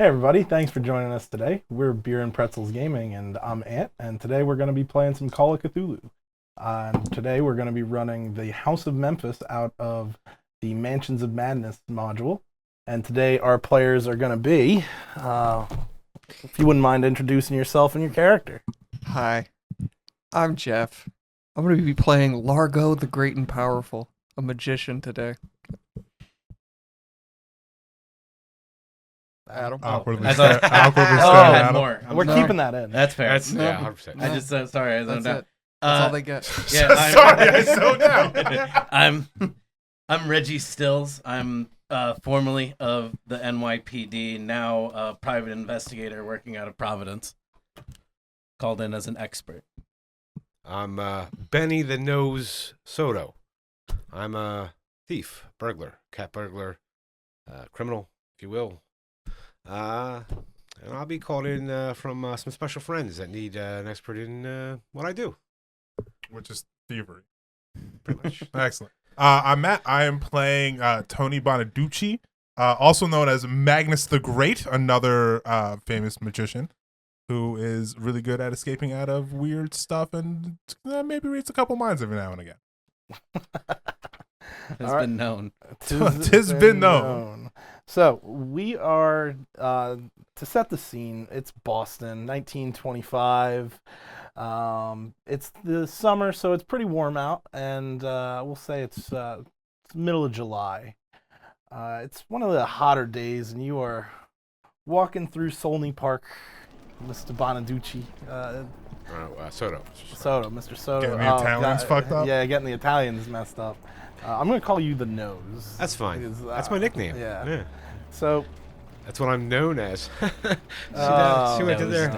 Hey everybody, thanks for joining us today. We're Beer and Pretzels Gaming, and I'm Ant, and today we're going to be playing some Call of Cthulhu. And today we're going to be running the House of Memphis out of the Mansions of Madness module. And today our players are going to be, if you wouldn't mind introducing yourself and your character. Hi, I'm Jeff. I'm going to be playing Largo the Great and Powerful, a magician today. Adam. Awkwardly I thought- awkwardly I staring had at him. more. We're No. keeping that in. That's fair. That's No. yeah, 100%. I just sorry, I zoned That's out. it. That's all they get. Sorry, I zoned out. I'm Reggie Stills. I'm formerly of the NYPD, now a private investigator working out of Providence. Called in as an expert. I'm Benny the Nose Soto. I'm a thief, burglar, cat burglar, criminal, if you will. And I'll be called in from some special friends that need an expert in what I do. Which is thievery. Pretty much. Excellent. I'm Matt. I am playing Tony Bonaduce, also known as Magnus the Great, another famous magician who is really good at escaping out of weird stuff and maybe reads a couple minds every now and again. Has All right. been known. Tis been known. So we are to set the scene. It's Boston, 1925. It's the summer, so it's pretty warm out, and we'll say it's middle of July. It's one of the hotter days, and you are walking through Solney Park, Mr. Bonaduce. Soto. Soto, Mr. Soto. Getting the Italians fucked up? Yeah, getting the Italians messed up. I'm going to call you the Nose. That's fine. because, That's my nickname. Yeah. So, That's what I'm known as. See Oh, what I did there?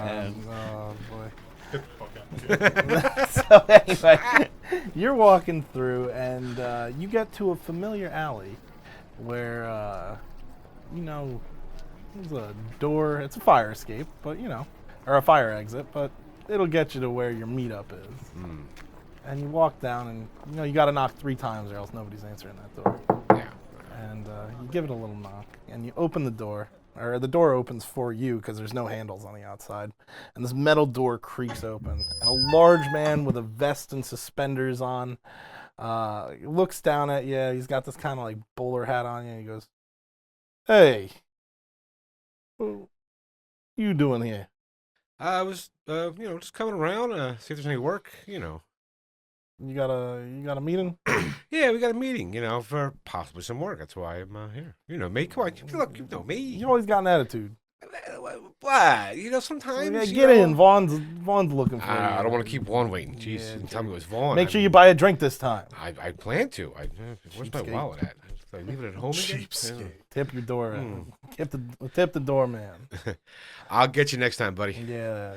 oh boy. Get the fuck out. So anyway, you're walking through, and you get to a familiar alley where, there's a door. It's a fire escape, but or a fire exit, but it'll get you to where your meetup is. Mm, And you walk down, and you got to knock 3 times, or else nobody's answering that door. yeah. And you give it a little knock, and you open the door, or the door opens for you because there's no handles on the outside. And this metal door creaks open, and a large man with a vest and suspenders on looks down at you. He's got this kind of like bowler hat on you, and he goes, "Hey, what you doing here?" I was, just coming around, see if there's any work, You got a meeting? Yeah, we got a meeting, for possibly some work. That's why I'm here. You know me. Come on, look, you know me. You always got an attitude. What? Sometimes. Yeah, you get know, in. Vaughn's looking for you. I don't want to keep Vaughn waiting. Jeez, Yeah, you tell me it was Vaughn. Make sure you buy a drink this time. I plan to. Where's my Cheapskate. wallet at? Did I leave it at home again? Cheapskate. Tip your door. Hmm. Tip the doorman. I'll get you next time, buddy. Yeah.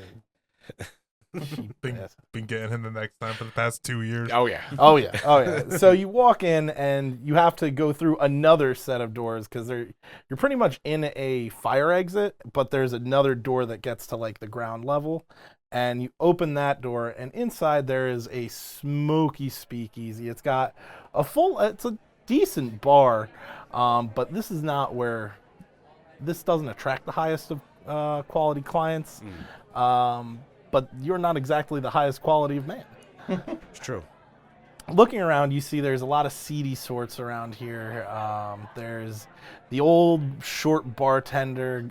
Cheap Been, ass. been getting him the next time for the past 2 years. Oh yeah. Oh yeah. So you walk in, and you have to go through another set of doors because you're pretty much in a fire exit, but there's another door that gets to like the ground level, and you open that door, and inside there is a smoky speakeasy. It's got it's a decent bar, but this is not where. This doesn't attract the highest of quality clients. But you're not exactly the highest quality of man. It's true. Looking around, you see there's a lot of seedy sorts around here. There's the old short bartender,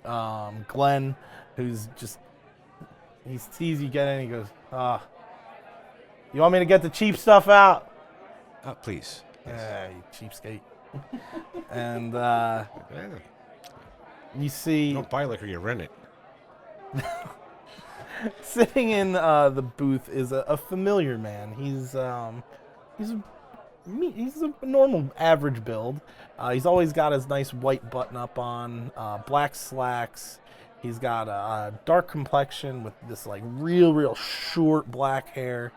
Glenn, who's just, he sees you get in, he goes, you want me to get the cheap stuff out? Please. Yeah, you cheapskate. And Yeah. you see... Don't buy liquor, you rent it. Sitting in the booth is a familiar man. He's a normal average build. He's always got his nice white button up on, black slacks. He's got a dark complexion with this like real short black hair.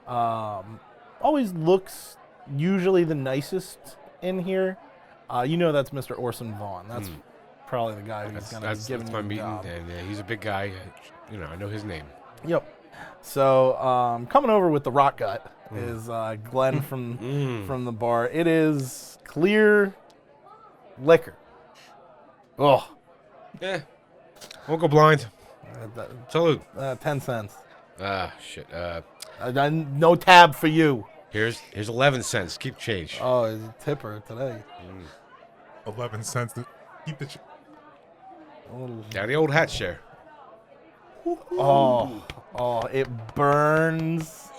Always looks usually the nicest in here. That's Mr. Orson Vaughn. That's probably the guy who's going to be giving That's you my the meeting, job. and he's a big guy. I know his name. Yep. So coming over with the rock gut is Glenn from the bar. It is clear liquor. Oh, Yeah. Won't go blind. Salute. 10 cents. Shit. No tab for you. Here's 11 cents. Keep change. Oh, it's a tipper today. 11 cents. Keep the. Yeah, the old hat share. Oh, it burns.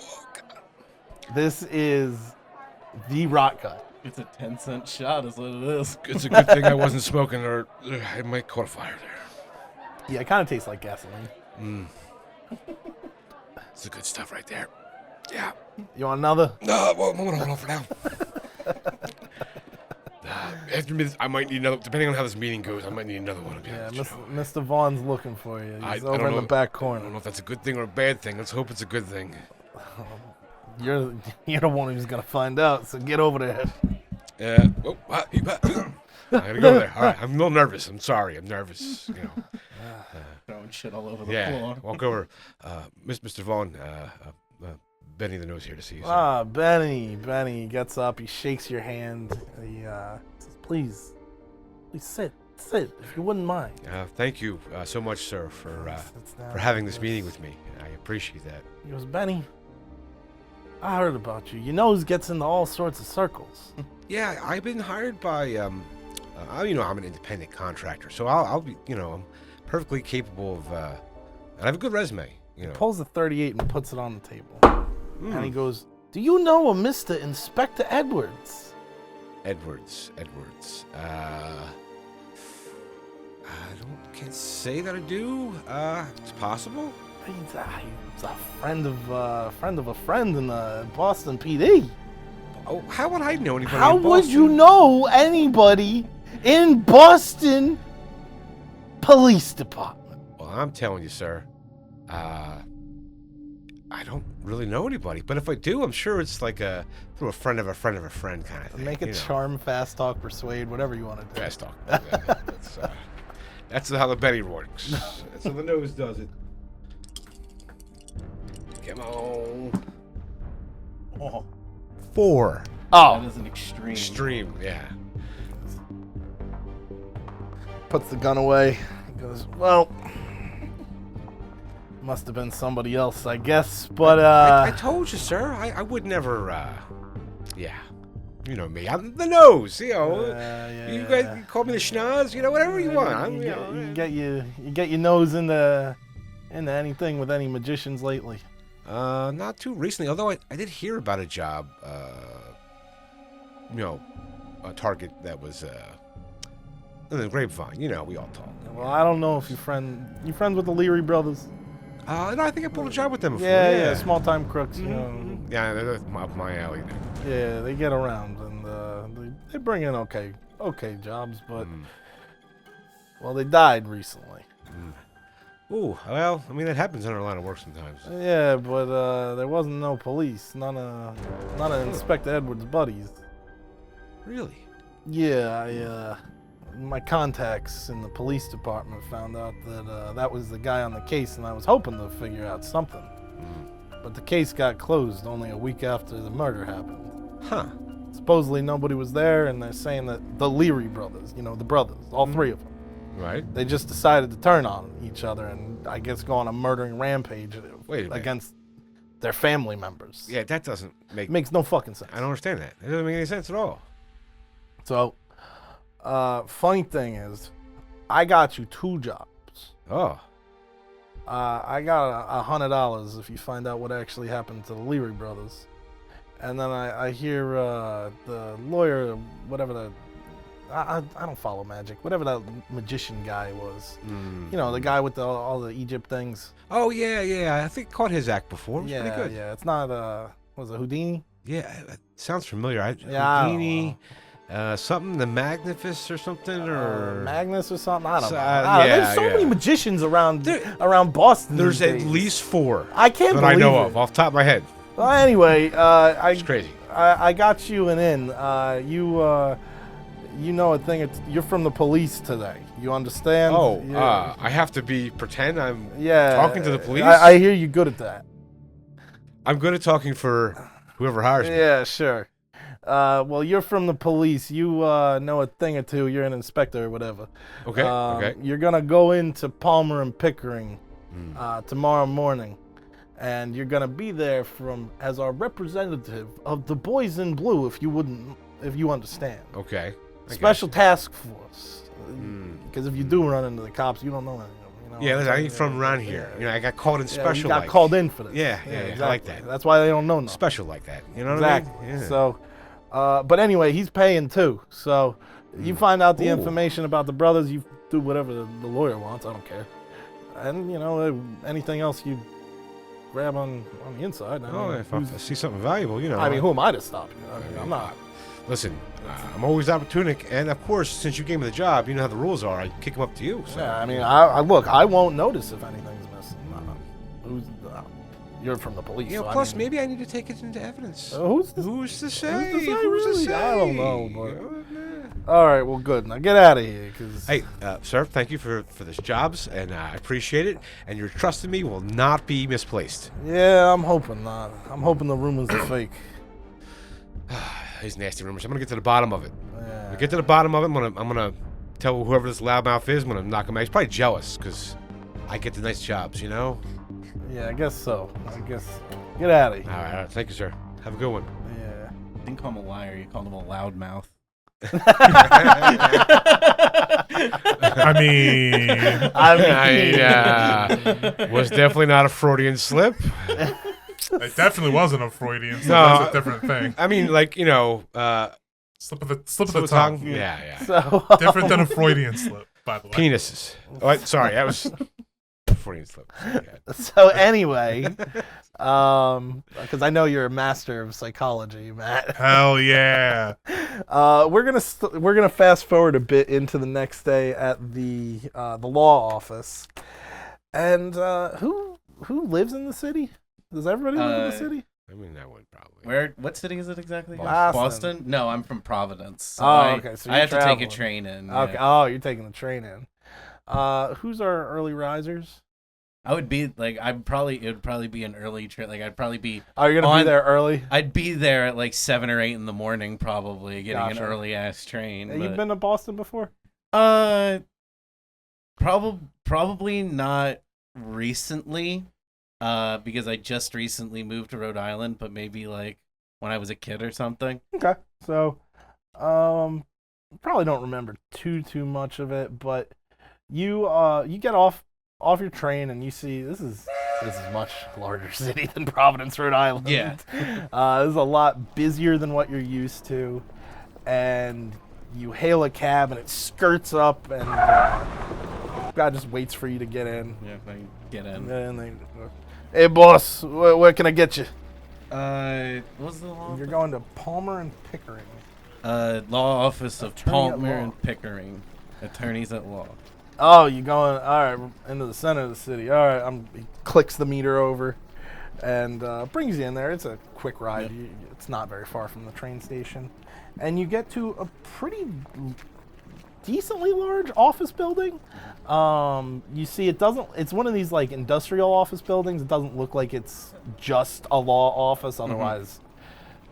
This is the rock cut. It's a 10-cent shot, is what it is. It's a good thing I wasn't smoking, or it might caught a fire there. Yeah, it kind of tastes like gasoline. It's the good stuff right there. Yeah. You want another? No, well, I'm gonna hold on for now. After this, I might need another. Depending on how this meeting goes, I might need another one. Yeah, Mr. Vaughn's looking for you. He's I over don't in the know- back I corner. don't know if that's a good thing or a bad thing. Let's hope it's a good thing. You're the one who's gonna find out. So get over there. I gotta go there. All right, I'm a little nervous. I'm sorry. I'm nervous. You know. Throwing shit all over the Yeah. floor. Walk over, Mr. Vaughn. Benny the Nose here to see you. Sir. Ah, Benny. Benny gets up. He shakes your hand. He says, "Please sit, if you wouldn't mind." Thank you so much, sir, for It's having this meeting with me. I appreciate that. He goes, "Benny, I heard about you. Your nose gets into all sorts of circles." Yeah, I've been hired by I'm an independent contractor, so I'll be, I'm perfectly capable of, and I have a good resume. Pulls the 38 and puts it on the table. And he goes, "Do you know a Mr. Inspector Edwards?" Edwards. Can't say that I do. It's possible. He's a friend of a friend in the Boston PD. Oh, how would I know anybody? How in would Boston? you know anybody in Boston Police Department? Well, I'm telling you, sir. I don't really know anybody, but if I do, I'm sure it's like through a friend of a friend of a friend kind of thing. Make it charm, fast talk, persuade, whatever you want to do. Fast talk. That's how the Betty works. That's how the nose does it. Come on. Oh, 4. That is an extreme. Extreme, yeah. Puts the gun away. He goes, "Well, must have been somebody else, I guess. But I told you, sir. I would never. Yeah. You know me. I'm the nose. You guys call me the schnoz. Whatever you want. You get your nose into anything with any magicians lately? Not too recently. Although I did hear about a job. A target that was in the grapevine. We all talk. Well, I don't know if you friends with the Leary brothers. No, I think I pulled a job with them before. Yeah, small time crooks. Yeah, they're up my alley. Yeah, they get around and they bring in okay jobs, but well, they died recently. Ooh, well, I mean that happens in our line of work sometimes. Yeah, but there wasn't no police, none of Inspector Edwards' buddies. Really? Yeah, my contacts in the police department found out that that was the guy on the case, and I was hoping to figure out something. But the case got closed only a week after the murder happened. Huh. Supposedly nobody was there, and they're saying that the Leary brothers, the brothers, all three of them, Right. they just decided to turn on each other and I guess go on a murdering rampage Wait a minute. against their family members. Yeah, that doesn't make. It makes no fucking sense. I don't understand that. It doesn't make any sense at all. So, funny thing is, I got you 2 jobs. Oh. I got $100 if you find out what actually happened to the Leary brothers. And then I hear the lawyer, whatever I don't follow magic, whatever that magician guy was. The guy with all the Egypt things. Oh yeah. I think I caught his act before. It was pretty good. Yeah. It's not was it Houdini? Yeah, it sounds familiar. I don't know. Houdini, something the Magnus or something, or Magnus or something. I don't know. yeah, there's so yeah. many magicians around Boston. There's these at days. least 4 I can't that believe I know it. of off the top of my head. Well, anyway, It's crazy. I got you an in. You know a thing. You're from the police today. You understand? Oh, I have to pretend I'm yeah. talking to the police? I hear you're good at that. I'm good at talking for whoever hires me. Yeah, sure. Well, you're from the police. You know a thing or two. You're an inspector or whatever. Okay. Okay. You're gonna go into Palmer and Pickering tomorrow morning, and you're gonna be there as our representative of the Boys in Blue, if you understand. Okay. Special task force. Because if you do run into the cops, you don't know anything. Yeah, listen, I ain't from around here. You know, I got called in You special. got called in for this. Yeah, exactly. I like that. That's why they don't know nothing. Special like that. You know Exactly. what I mean? Yeah. So, but anyway, he's paying too. So, you find out the Ooh. information about the brothers. You do whatever the lawyer wants. I don't care. And anything else you grab on the inside. If I see something valuable, I mean, who am I to stop you? I mean, I'm not. Listen, I'm always opportunistic, and of course, since you gave me the job, you know how the rules are. I kick them up to you. So. Yeah, I mean, I look. I won't notice if anything's missing. You're from the police. Yeah. So Plus, I mean, maybe I need to take it into evidence. who's to Who's to say? say, Who's to really? say? I don't know, but all right. Well, good. Now get out of here, because Hey, sir, thank you for this jobs, and I appreciate it. And your trust in me will not be misplaced. yeah, I'm hoping not. I'm hoping the rumors are fake. These nasty rumors. I'm gonna get to the bottom of it. Yeah. When I get to the bottom of it, I'm gonna tell whoever this loudmouth is. I'm gonna knock him out. He's probably jealous because I get the nice jobs, you know. Yeah, I guess so. Get out of here. All right. Thank you, sir. Have a good one. Yeah. You didn't call him a liar. You called him a loudmouth. I mean, I was definitely not a Freudian slip. it definitely wasn't a Freudian. So No. that's a different thing. I mean, like Slip of the tongue. Yeah. So Different than a Freudian slip, by the way. Penises. Oh, sorry, that was Freudian slip. Yeah. so anyway, because I know you're a master of psychology, Matt. Hell yeah. We're gonna fast forward a bit into the next day at the law office, and who lives in the city? Does everybody live in the city? I mean, that would probably. What city is it exactly? Boston. No, I'm from Providence. So Okay. So I you're have to take traveling. a train in. Okay. Yeah. Oh, you're taking the train in. Who's our early risers? I would be like, it would probably be an early train. Like, I'd probably be. Oh, you're gonna be there early. I'd be there at like 7 or 8 in the morning, probably getting Gotcha. an early ass train. You've been to Boston before? Probably not recently. Because I just recently moved to Rhode Island, but maybe like when I was a kid or something. Okay. So, probably don't remember too much of it, but you get off your train and you see this is a much larger city than Providence, Rhode Island. Yeah. This is a lot busier than what you're used to, and you hail a cab and it skirts up and guy just waits for you to get in. Yeah, if I can get in. And they, hey boss, where can I get you? What was the law? You're going to Palmer and Pickering. Law office of Attorney at Palmer law. and Pickering, attorneys at law. Oh, you're going all right into the center of the city. All right, he clicks the meter over, and brings you in there. It's a quick ride. Yep. It's not very far from the train station, and you get to a pretty decently large office building. You see, it's one of these like industrial office buildings. It doesn't look like it's just a law office. Otherwise,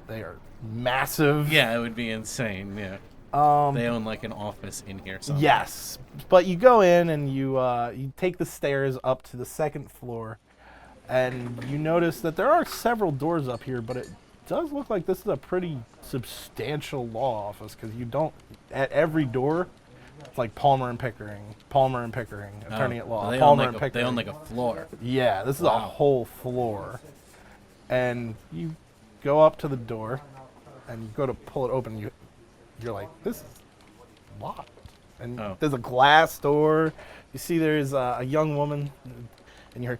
they are massive. Yeah, it would be insane. Yeah. They own like an office in here somewhere. Yes, but you go in and you take the stairs up to the second floor, and you notice that there are several doors up here, but it does look like this is a pretty substantial law office because you don't at every door. It's like Palmer and Pickering, attorney at law, Well, Palmer and Pickering. They own like a floor. Yeah, this is a whole floor, and you go up to the door, and you go to pull it open. You're like, this is locked. And there's a glass door. You see there's a young woman, and you're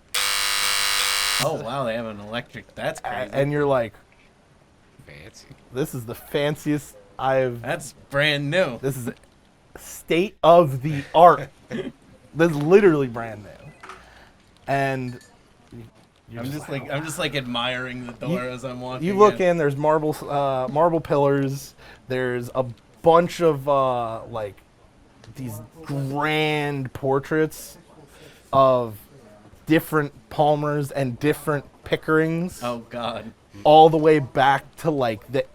Oh, wow, they have an electric. That's crazy. and you're like, Fancy. this is the fanciest That's brand new. this is state of the art. This is literally brand new. And I'm just like admiring the door as I'm walking. you look in, there's marble pillars. There's a bunch of like these grand portraits of different Palmers and different Pickerings. Oh God. all the way back to like the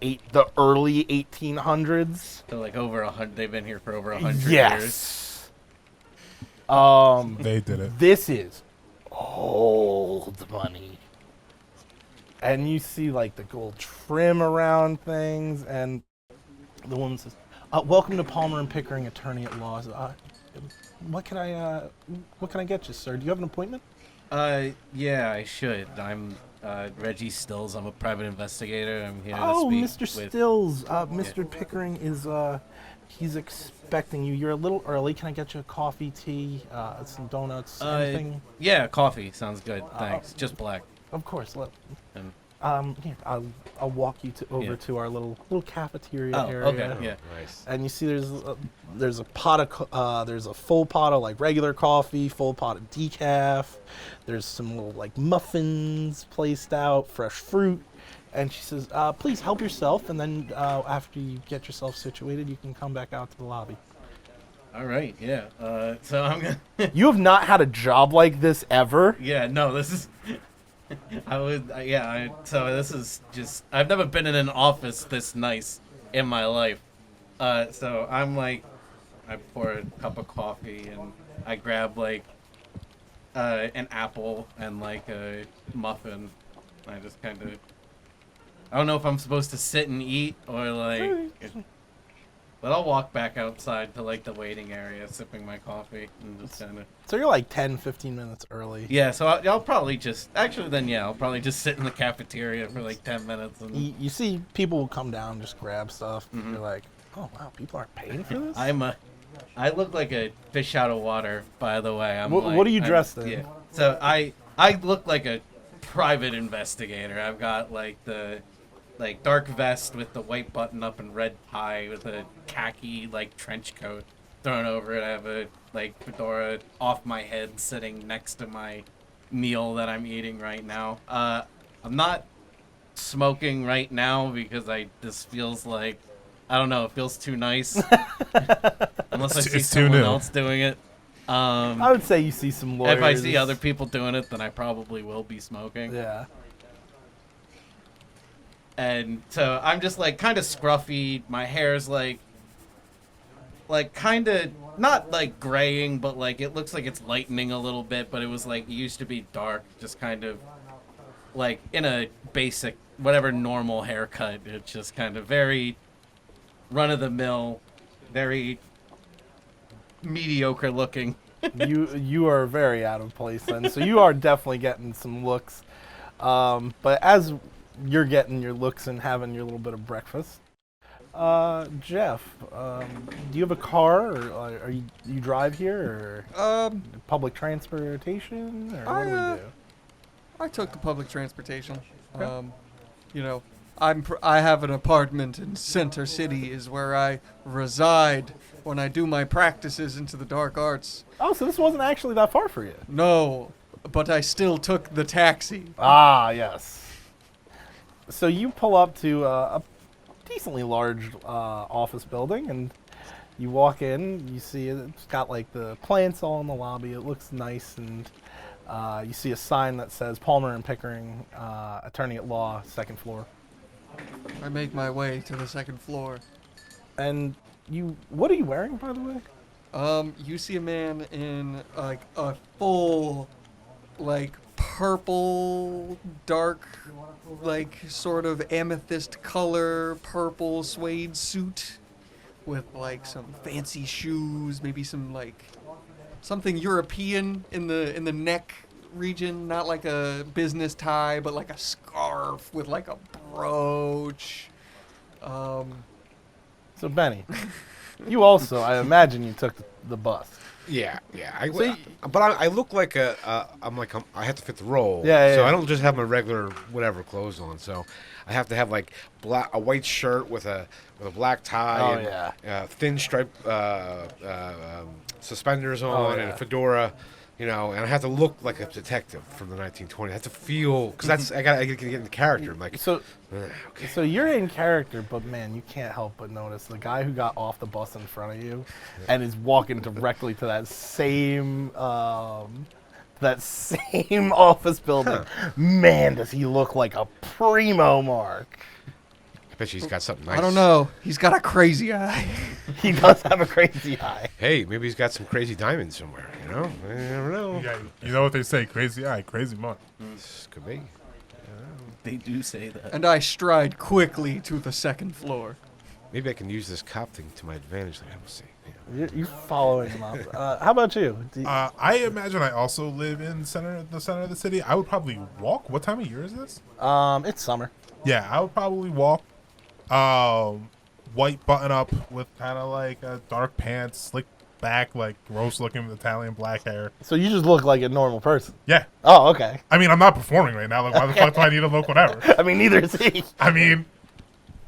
early 1800s. So like over 100. They've been here for over 100 years. Yes. They did it. This is old money. And you see like the gold trim around things, and the woman says, "Welcome to Palmer and Pickering, attorney at law. What can I get you, sir? Do you have an appointment?" Yeah, I should. I'm Reggie Stills. I'm a private investigator. I'm here Oh, to Mr. speak with. Stills, Mr. Pickering is he's expecting you. You're a little early. Can I get you a coffee, tea, some donuts, anything? Yeah, coffee sounds good. Thanks. Just black. Of course. And, Here, I'll walk you over Yeah. to our little cafeteria oh, area. okay. Yeah. Nice. And you see there's a pot of there's a full pot of like regular coffee, full pot of decaf. There's some little like muffins placed out, fresh fruit. And she says, "Please help yourself, and then after you get yourself situated, you can come back out to the lobby." All right. Yeah. So I'm gonna. You have not had a job like this ever. Yeah. No. This is. I would. Yeah. So this is just. I've never been in an office this nice in my life. So I'm like, I pour a cup of coffee and I grab like an apple and like a muffin. I just kind of. I don't know if I'm supposed to sit and eat or like. But I'll walk back outside to like the waiting area, sipping my coffee and just kind of. So you're like 10, 15 minutes early. Yeah, so I'll probably just I'll probably just sit in the cafeteria for like 10 minutes. And You see people will come down and just grab stuff. Mhm. You're like, oh wow, people aren't paying for this. I look like a fish out of water, by the way. What are you dressed in? Yeah, so I look like a private investigator. I've got like the dark vest with the white button up and red tie with a khaki like trench coat thrown over it. I have a like fedora off my head sitting next to my meal that I'm eating right now. I'm not smoking right now because this feels like I don't know, it feels too nice. Unless I see It's too someone new. else doing it. I would say you see some lawyers. If I see other people doing it, then I probably will be smoking. Yeah. And so I'm just like kind of scruffy. My hair's like kind of not like graying, but like it looks like it's lightening a little bit. But it was like it used to be dark, just kind of like in a basic whatever normal haircut. It's just kind of very run of the mill, very mediocre looking. you are very out of place then. So you are definitely getting some looks. But as you're getting your looks and having your little bit of breakfast, Jeff, do you have a car, or are you drive here, or public transportation, or what do we do? I took the public transportation. Okay. You know, I have an apartment in Center City, is where I reside when I do my practices into the dark arts. Oh, so this wasn't actually that far for you. No, but I still took the taxi. Ah, yes. So you pull up to a decently large office building, and you walk in. You see it's got like the plants all in the lobby. It looks nice, and you see a sign that says Palmer and Pickering, attorney at law, second floor. I make my way to the second floor. And what are you wearing, by the way? You see a man in like a full, like purple, dark, like sort of amethyst color, purple suede suit, with like some fancy shoes, maybe some like something European in the neck region, not like a business tie, but like a scarf with like a brooch. So Benny, you also, I imagine you took the bus. Yeah. So But I look like I have to fit the role. Yeah, So yeah. I don't just have my regular whatever clothes on. So I have to have like a white shirt with a black tie Oh, and yeah. thin striped suspenders on and yeah. a fedora. You know, and I have to look like a detective from the 1920s. I have to feel, because that's I gotta get into character. I'm like, So okay. So you're in character, but man, you can't help but notice the guy who got off the bus in front of you and is walking directly to that same that same office building. Man, does he look like a primo mark. I bet he's got something nice. I don't know. He's got a crazy eye. He does have a crazy eye. Hey, maybe he's got some crazy diamonds somewhere, you know? I never know. Yeah, you know what they say, crazy eye, crazy money. This could be. They do say that. And I stride quickly to the second floor. Maybe I can use this cop thing to my advantage. Like, we'll see. Yeah. You're following him up. How about you? I imagine I also live in the center of the city. I would probably walk. What time of year is this? It's summer. Yeah, I would probably walk. White button up with kind of like a dark pants, slick back, like gross looking Italian black hair. So you just look like a normal person. Yeah. Oh, okay. I mean, I'm not performing right now. Like, why the fuck do I need to look whatever? I mean, neither is he. I mean,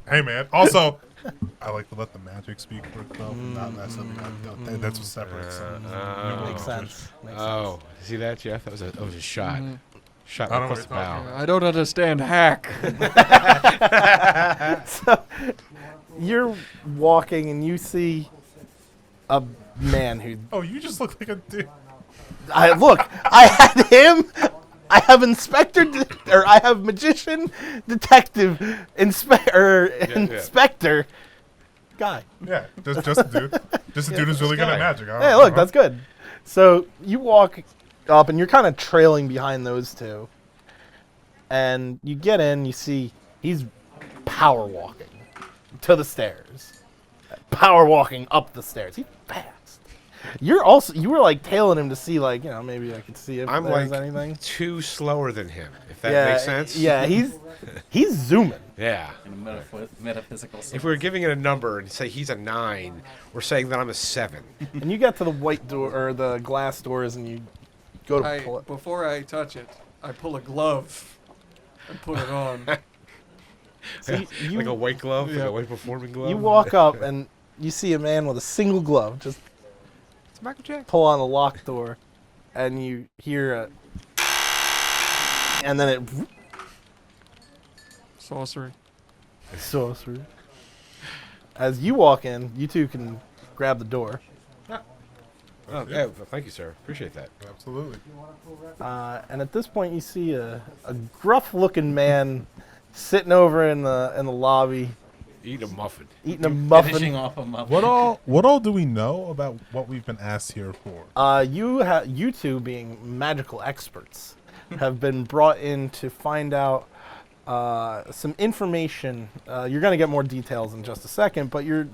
hey, man. Also, I like to let the magic speak for itself and not mess up. That's what separates them. Makes sense. Makes Oh, see that, Jeff? That was a shot. Shot I don't across the know what you're bow. I don't understand hack. So you're walking and you see a man who Oh, you just look like a dude. I had him. I have I have magician, detective, inspector, guy. Yeah, just a dude. Just a dude who's really good at magic. I don't Hey, know. look, that's good. So you walk up and you're kind of trailing behind those two. And you get in, you see he's power walking to the stairs. Power walking up the stairs. He's fast. You were like tailing him to see, like, you know, maybe I could see if I'm there's like anything. too slower than him, if that makes sense. Yeah, he's zooming. Yeah. In a metaphysical sense. If we were giving it a number and say he's a 9, we're saying that I'm a 7. And you get to the white door or the glass doors and you go to pull it. Before I touch it, I pull a glove and put it on. So you, Like a white glove, like Yeah. a white performing glove. you walk up and you see a man with a single glove just It's Michael Jackson. pull on a locked door, and you hear a, and then it Sorcery. sorcery. As you walk in, you two can grab the door, Oh, yeah, well, thank you, sir. Appreciate that. Absolutely. and at this point you see a gruff-looking man sitting over in the lobby Eat a muffin. eating a muffin. Finishing off a muffin. What all do we know about what we've been asked here for? You two, being magical experts, have been brought in to find out some information. You're going to get more details in just a second, but you're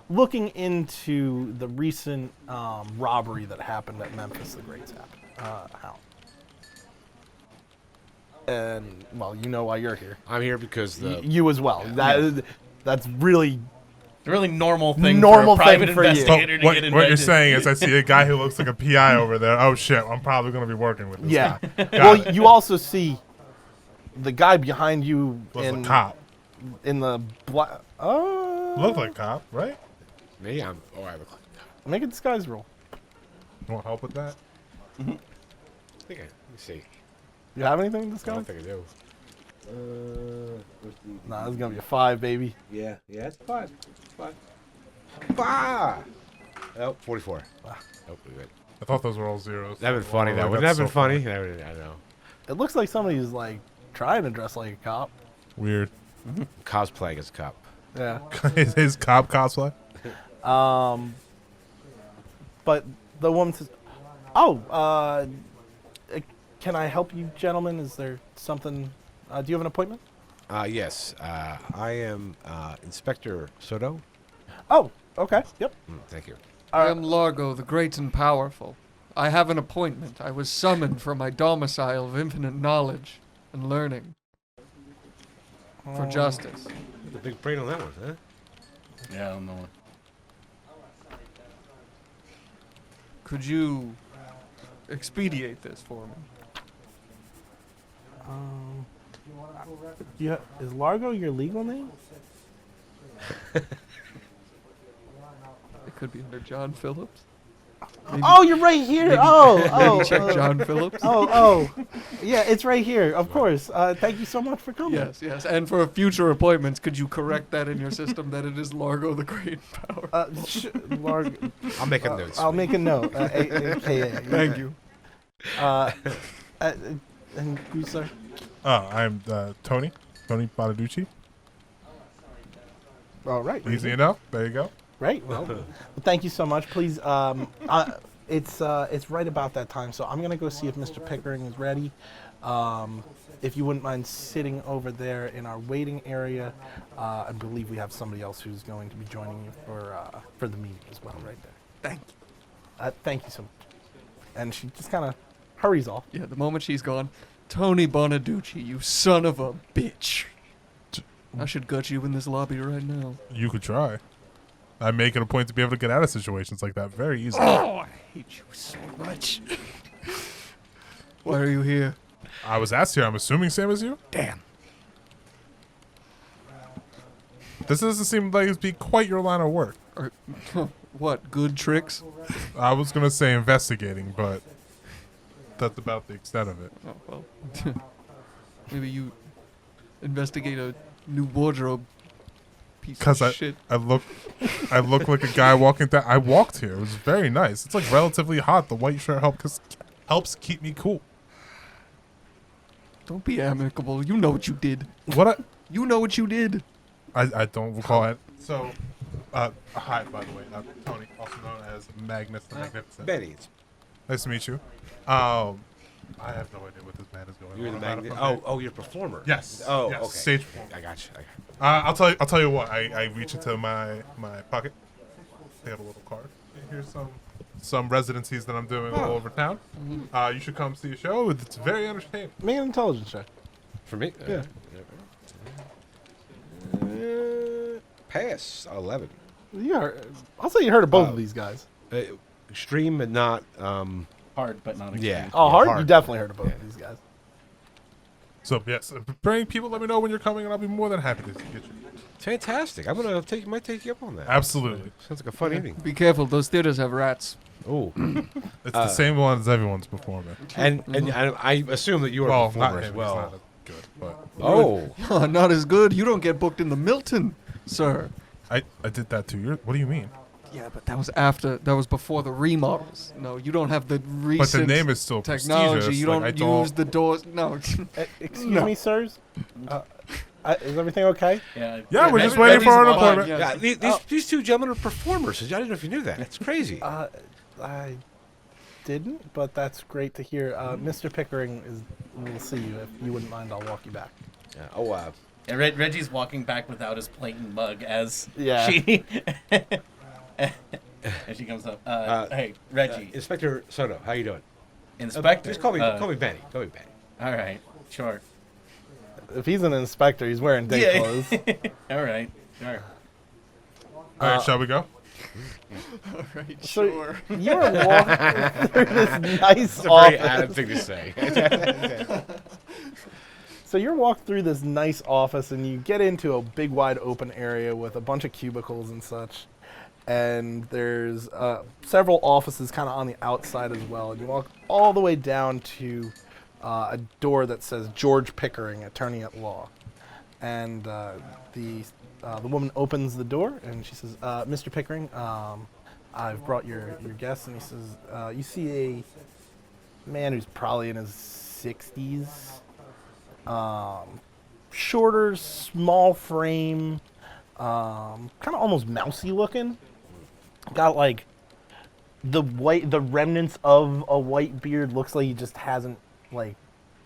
looking into the recent robbery that happened at Memphis the Great's house. And, well, you know why you're here. I'm here because You as well. That's really The really normal thing Normal for a private thing for you. investigator to What get you're invented. saying is I see a guy who looks like a PI over there. Oh shit, I'm probably going to be working with this yeah. guy. Well, Got it. you also see the guy behind you Looks in like cop. in the black. Oh, Look like cop, right? Me, I look like make a disguise roll. You want help with that? I think let me see. You have anything in I disguise? don't think I do. Nah, this is gonna be a 5, baby. Yeah, it's 5. It's 5. Bah! Oh, 44. Oh, we good. I thought those were all zeros. That'd been funny, though. Oh, Wouldn't that that's have been so funny? I know. It looks like somebody's like trying to dress like a cop. Weird. Cosplaying as a cop. Yeah. His cop cosplay? But the woman says, "Oh, can I help you, gentlemen? Is there something? Do you have an appointment?" Yes. I am Inspector Soto. Oh, okay. Yep. Thank you. I am Largo, the great and powerful. I have an appointment. I was summoned from my domicile of infinite knowledge and learning for justice. The big brain on that one, huh? Yeah, I don't know. Could you expedite this for me? Is Largo your legal name? It could be under John Phillips. Oh, you're right here. Maybe check John Phillips. Oh, yeah, it's right here. Of course. Thank you so much for coming. Yes. And for future appointments, could you correct that in your system that it is Largo the Great and Power? Largo. I'll make a note. I'll make a note. AKA. Thank you. And you, sir? I'm Tony Bonaduce. All right. very Easy good. enough. There you go. Right. Well, thank you so much. Please, it's right about that time, so I'm gonna go see if Mr. Pickering is ready. If you wouldn't mind sitting over there in our waiting area, I believe we have somebody else who's going to be joining you for the meeting as well, right there. Thank you. Thank you so much. And she just kind of hurries off. Yeah, the moment she's gone, Tony Bonaduce, you son of a bitch. I should gut you in this lobby right now. You could try. I make it a point to be able to get out of situations like that very easily. Oh, I hate you so much. Why are you here? I was asked here. I'm assuming same as you. Damn. This doesn't seem like it'd be quite your line of work. What, good tricks? I was gonna say investigating, but that's about the extent of it. Oh, well. Maybe you investigate a new wardrobe. Piece Because of shit. I look like a guy walking down. I walked here. It was very nice. It's like relatively hot. The white shirt helps keep me cool. Don't be amicable. You know what you did. What You know what you did. I don't recall it. So, hi, by the way, Tony, also known as Magnus the Magnificent. Benny, it's Nice to meet you. I have no idea what this man is going you're on the about. magnet. Oh, you're a performer. Yes. Oh, yes, okay. Stage performer. I got you. I'll tell you what. I reach into my pocket. They have a little card. Here's some residencies that I'm doing all over town. You should come see a show. It's very entertaining. Make an intelligence check. For me? Yeah. Pass. 11. I'll say you heard of both Oh. of these guys. Extreme, but not. Hard, but not extreme. Yeah. Oh, hard? You hard. definitely heard of both Yeah. of these guys. So yes, bring people. Let me know when you're coming, and I'll be more than happy to get you. Fantastic. I'm gonna might take you up on that. Absolutely. Sounds like a fun evening. Be careful. Those theaters have rats. Oh, It's the same one as everyone's performing. and I assume that you are a Well, performer not as him. well. He's not as good, but Oh, Not as good. You don't get booked in the Milton, sir. I did that too. What do you mean? Yeah, but that was before the remodels. No, you don't have the But recent the name is still technology. prestigious. You Like, don't use the doors. No. Excuse No. me, sirs. Is everything okay? Yeah, we're just Reggie's waiting for an walking. appointment. Yeah. yeah. These two gentlemen are performers. I didn't know if you knew that. It's crazy. I didn't, but that's great to hear. Mr. Pickering will see you. If you wouldn't mind, I'll walk you back. And Reggie's walking back without his plate and mug as Yeah. she as she comes up. Hey, Reggie, Inspector Soto, how you doing? Inspector. Just call me Benny. Call me Benny. All right, sure. If he's an inspector, he's wearing day clothes. All right, sure. All right, shall we go? All right, So sure. you were walking through this nice It's a very office. Adam thing to say. So you're walking through this nice office, and you get into a big, wide open area with a bunch of cubicles and such. And there's several offices kind of on the outside as well. And you walk all the way down to a door that says George Pickering, Attorney at Law. And the woman opens the door, and she says, "Mr. Pickering, I've brought your guest." And he says, "You see a man who's probably in his 60s, shorter, small frame, kind of almost mousy looking. Got like the remnants of a white beard. Looks like he just hasn't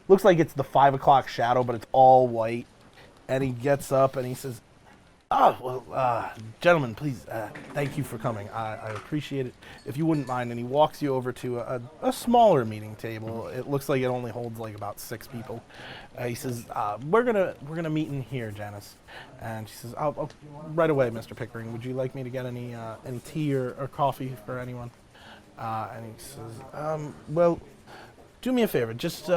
looks like it's the 5 o'clock shadow, but it's all white." And he gets up and he says, "Oh, well, gentlemen, please, thank you for coming. I appreciate it. If you wouldn't mind." And he walks you over to a smaller meeting table. It looks like it only holds like about 6 people. He says, we're gonna meet in here, Janice." And she says, "Oh, right away, Mr. Pickering. Would you like me to get any tea or coffee for anyone?" And he says, "Well, do me a favor. Just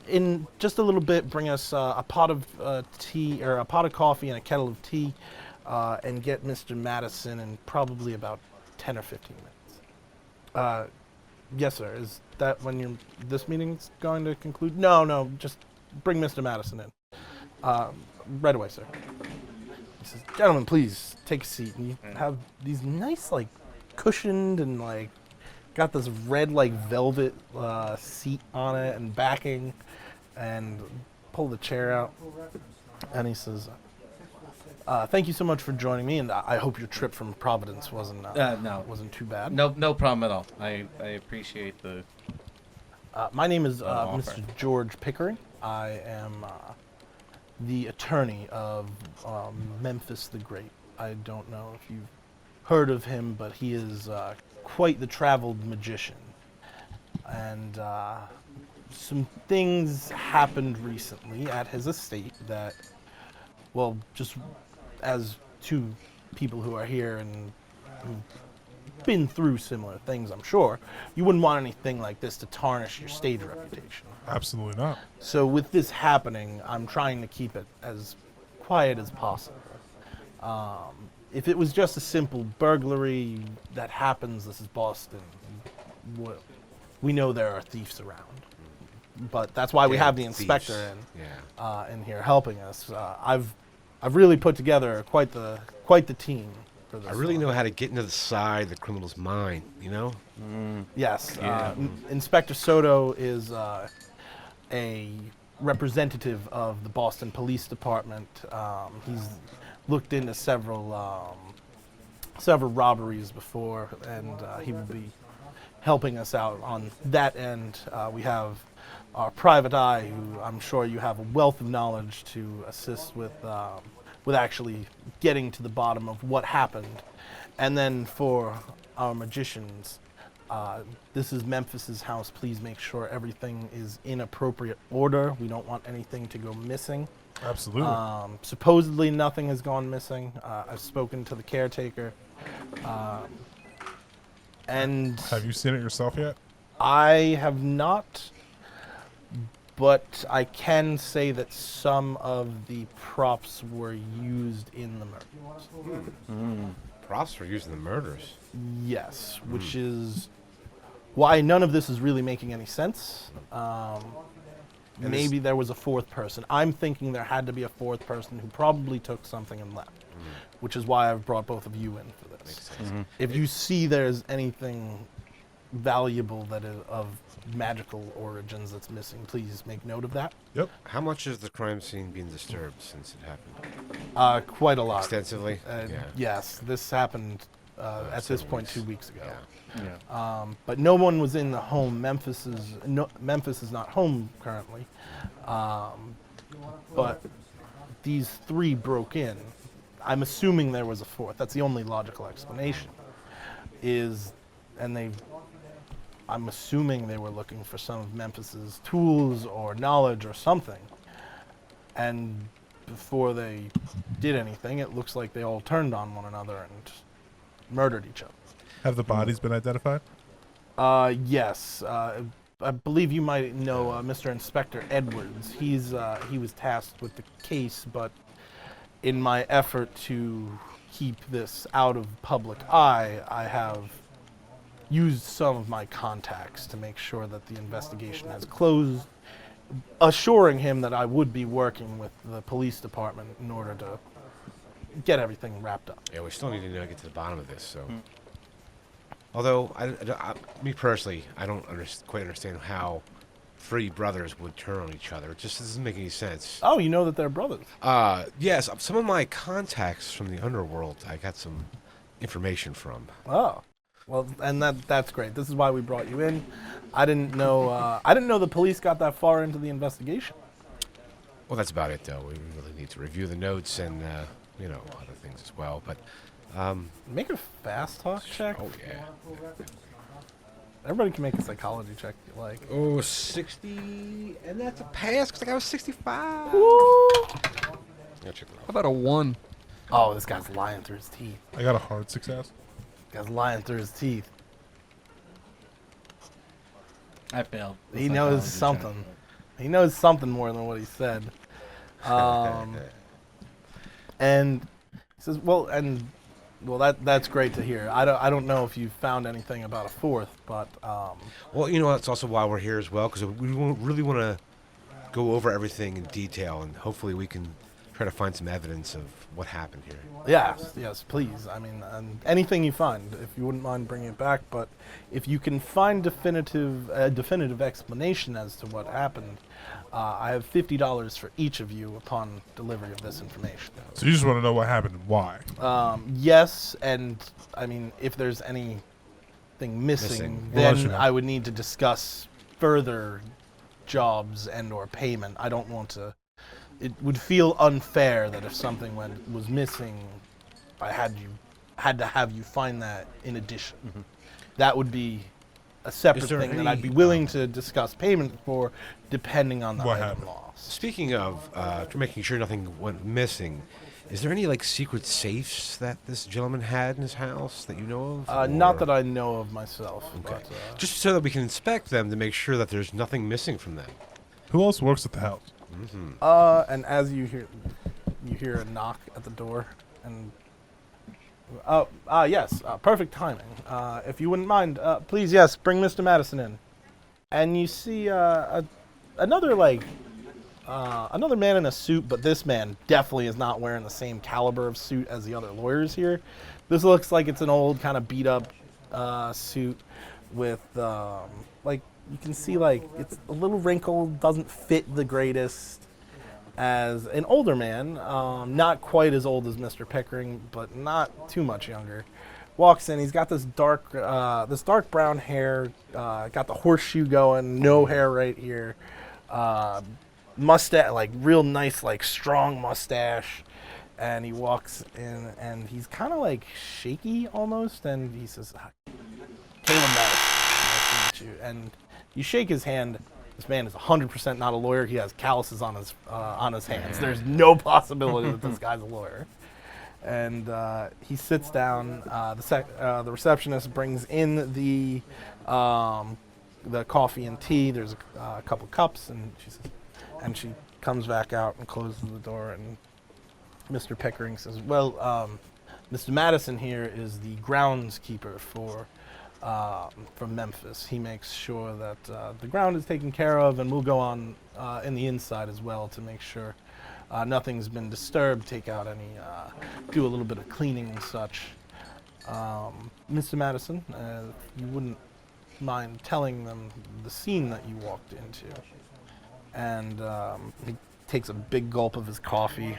in just a little bit, bring us a pot of tea or a pot of coffee and a kettle of tea, and get Mr. Madison in probably about 10 or 15 minutes." Yes, sir. Is that when this meeting's going to conclude? No. Just bring Mr. Madison in. Right away, sir. He says, "Gentlemen, please take a seat." And you have these nice, like, cushioned and like got this red like velvet seat on it and backing, and pull the chair out, and he says, "Thank you so much for joining me, and I hope your trip from Providence wasn't No. wasn't too bad." No problem at all. I appreciate the. My name is offer. Mr. George Pickering. I am the attorney of Memphis the Great. I don't know if you've heard of him, but he is quite the traveled magician. And some things happened recently at his estate that, well, just as two people who are here and who've been through similar things, I'm sure, you wouldn't want anything like this to tarnish your stage reputation. Absolutely not. So with this happening, I'm trying to keep it as quiet as possible. If it was just a simple burglary that happens, this is Boston, we know there are thieves around. But that's why we Yeah, have the thieves. inspector Yeah. in here helping us. I've really put together quite the team for this. I really know how to get into the side of the criminal's mind, you know? Yes, Yeah. Inspector Soto is a representative of the Boston Police Department. He's looked into several robberies before, and he will be helping us out on that end. We have our private eye, who I'm sure you have a wealth of knowledge to assist with actually getting to the bottom of what happened. And then for our magicians, this is Memphis's house. Please make sure everything is in appropriate order. We don't want anything to go missing. Absolutely. Supposedly nothing has gone missing. I've spoken to the caretaker. And Have you seen it yourself yet? I have not, but I can say that some of the props were used in the murders. Props for using the murders. Yes, which is why none of this is really making any sense. And Maybe there was a fourth person. I'm thinking there had to be a fourth person who probably took something and left, which is why I've brought both of you in for this. Makes sense. If you see there's anything valuable that is of magical origins that's missing, please make note of that. Yep. How much has the crime scene been disturbed since it happened? Quite a lot. Extensively? Yeah. Yes, this happened at this several point weeks. 2 weeks ago. Yeah. But no one was in the home. Memphis is not home currently. But these three broke in. I'm assuming there was a fourth. That's the only logical explanation. I'm assuming they were looking for some of Memphis's tools or knowledge or something. And before they did anything, it looks like they all turned on one another and murdered each other. Have the bodies been identified? Yes. I believe you might know Mr. Inspector Edwards. He was tasked with the case, but in my effort to keep this out of public eye, I have used some of my contacts to make sure that the investigation has closed, assuring him that I would be working with the police department in order to get everything wrapped up. Yeah, we still need to get to the bottom of this, so. Although, me personally, I don't quite understand how three brothers would turn on each other. It just doesn't make any sense. Oh, you know that they're brothers. Yes, some of my contacts from the underworld, I got some information from. Oh, well, and that's great. This is why we brought you in. I didn't know the police got that far into the investigation. Well, that's about it, though. We really need to review the notes and, other things as well. But, Make a fast talk check. oh, yeah. Everybody can make a psychology check if you like. Oh, 60, and that's a pass because I was 65. Woo! Yeah, check it How out. about a 1? Oh, this guy's lying through his teeth. I got a hard success. This guy's lying through his teeth. I failed. the He knows psychology check. something. He knows something more than what he said. And he says, "Well, that's great to hear. I don't know if you found anything about a fourth, but Well, that's also why we're here as well, because we really want to go over everything in detail, and hopefully we can try to find some evidence of what happened here. Yes, please. I mean, anything you find, if you wouldn't mind bringing it back. But if you can find definitive explanation as to what happened, I have $50 for each of you upon delivery of this information. So you just want to know what happened and why? Yes, and I mean, if there's anything missing, We'll let then you know. I would need to discuss further jobs and/or payment. I don't want to. It would feel unfair that if something was missing, I had to have you find that in addition. Mm-hmm. That would be a separate there thing that I'd be any, willing to discuss payment for, depending on the What item happened? lost. Speaking of making sure nothing went missing, is there any like secret safes that this gentleman had in his house that you know of? Not Or- that I know of myself. Okay. But, Just so that we can inspect them to make sure that there's nothing missing from them. Who else works at the house? and as you hear a knock at the door, and yes, perfect timing. If you wouldn't mind, please, yes, bring Mr. Madison in. And you see another man in a suit, but this man definitely is not wearing the same caliber of suit as the other lawyers here. This looks like it's an old kind of beat up suit with you can see it's a little wrinkled, doesn't fit the greatest. As an older man, not quite as old as Mr. Pickering, but not too much younger, walks in. He's got this dark brown hair, got the horseshoe going, no hair right here, mustache, like real nice, like strong mustache. And he walks in, and he's kind of like shaky almost, and he says, "Caleb Madison, nice to meet you." And you shake his hand. This man is 100% not a lawyer. He has calluses on his hands. There's no possibility that this guy's a lawyer. And he sits down. The receptionist brings in the coffee and tea. There's a couple cups, and she comes back out and closes the door. And Mr. Pickering says, "Well, Mr. Madison here is the groundskeeper from Memphis. He makes sure that the ground is taken care of, and we'll go on in the inside as well to make sure nothing's been disturbed, take out any, do a little bit of cleaning and such. Mr. Madison, if you wouldn't mind telling them the scene that you walked into." And he takes a big gulp of his coffee,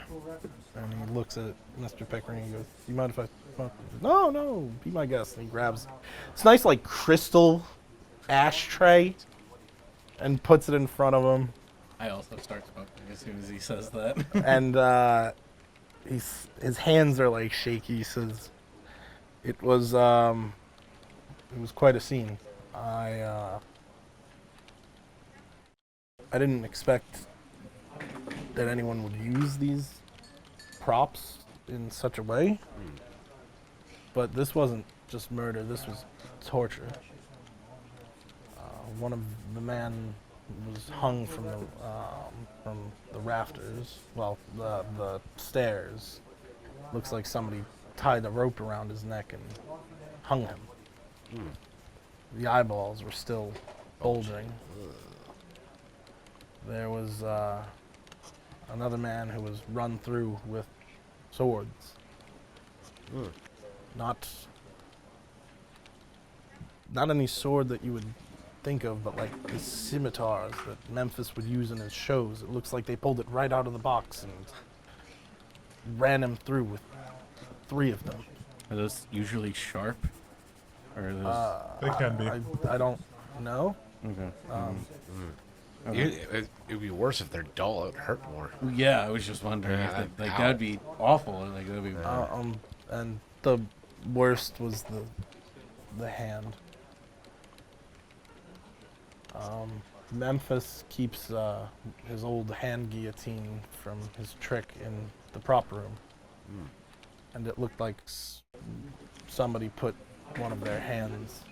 and he looks at Mr. Pickering and he goes, "You mind if I smoke?" No, be my guest. And he grabs this nice, like, crystal ashtray and puts it in front of him. I also start smoking as soon as he says that. And his hands are, like, shaky. He says, it was quite a scene. I didn't expect that anyone would use these props in such a way. But this wasn't just murder, this was torture. One of the men was hung from the rafters, well, the stairs. Looks like somebody tied a rope around his neck and hung him. The eyeballs were still bulging. There was another man who was run through with swords. Not any sword that you would think of, but like the scimitars that Memphis would use in his shows. It looks like they pulled it right out of the box and ran him through with 3 of them. Are those usually sharp? Or are those... They can be. I don't know. Okay. It would be worse if they're dull. It would hurt more. Yeah, I was just wondering. Yeah, if that ow. would be awful. Like, that'd be... And the worst was the hand. Memphis keeps his old hand guillotine from his trick in the prop room. And it looked like somebody put one of their hands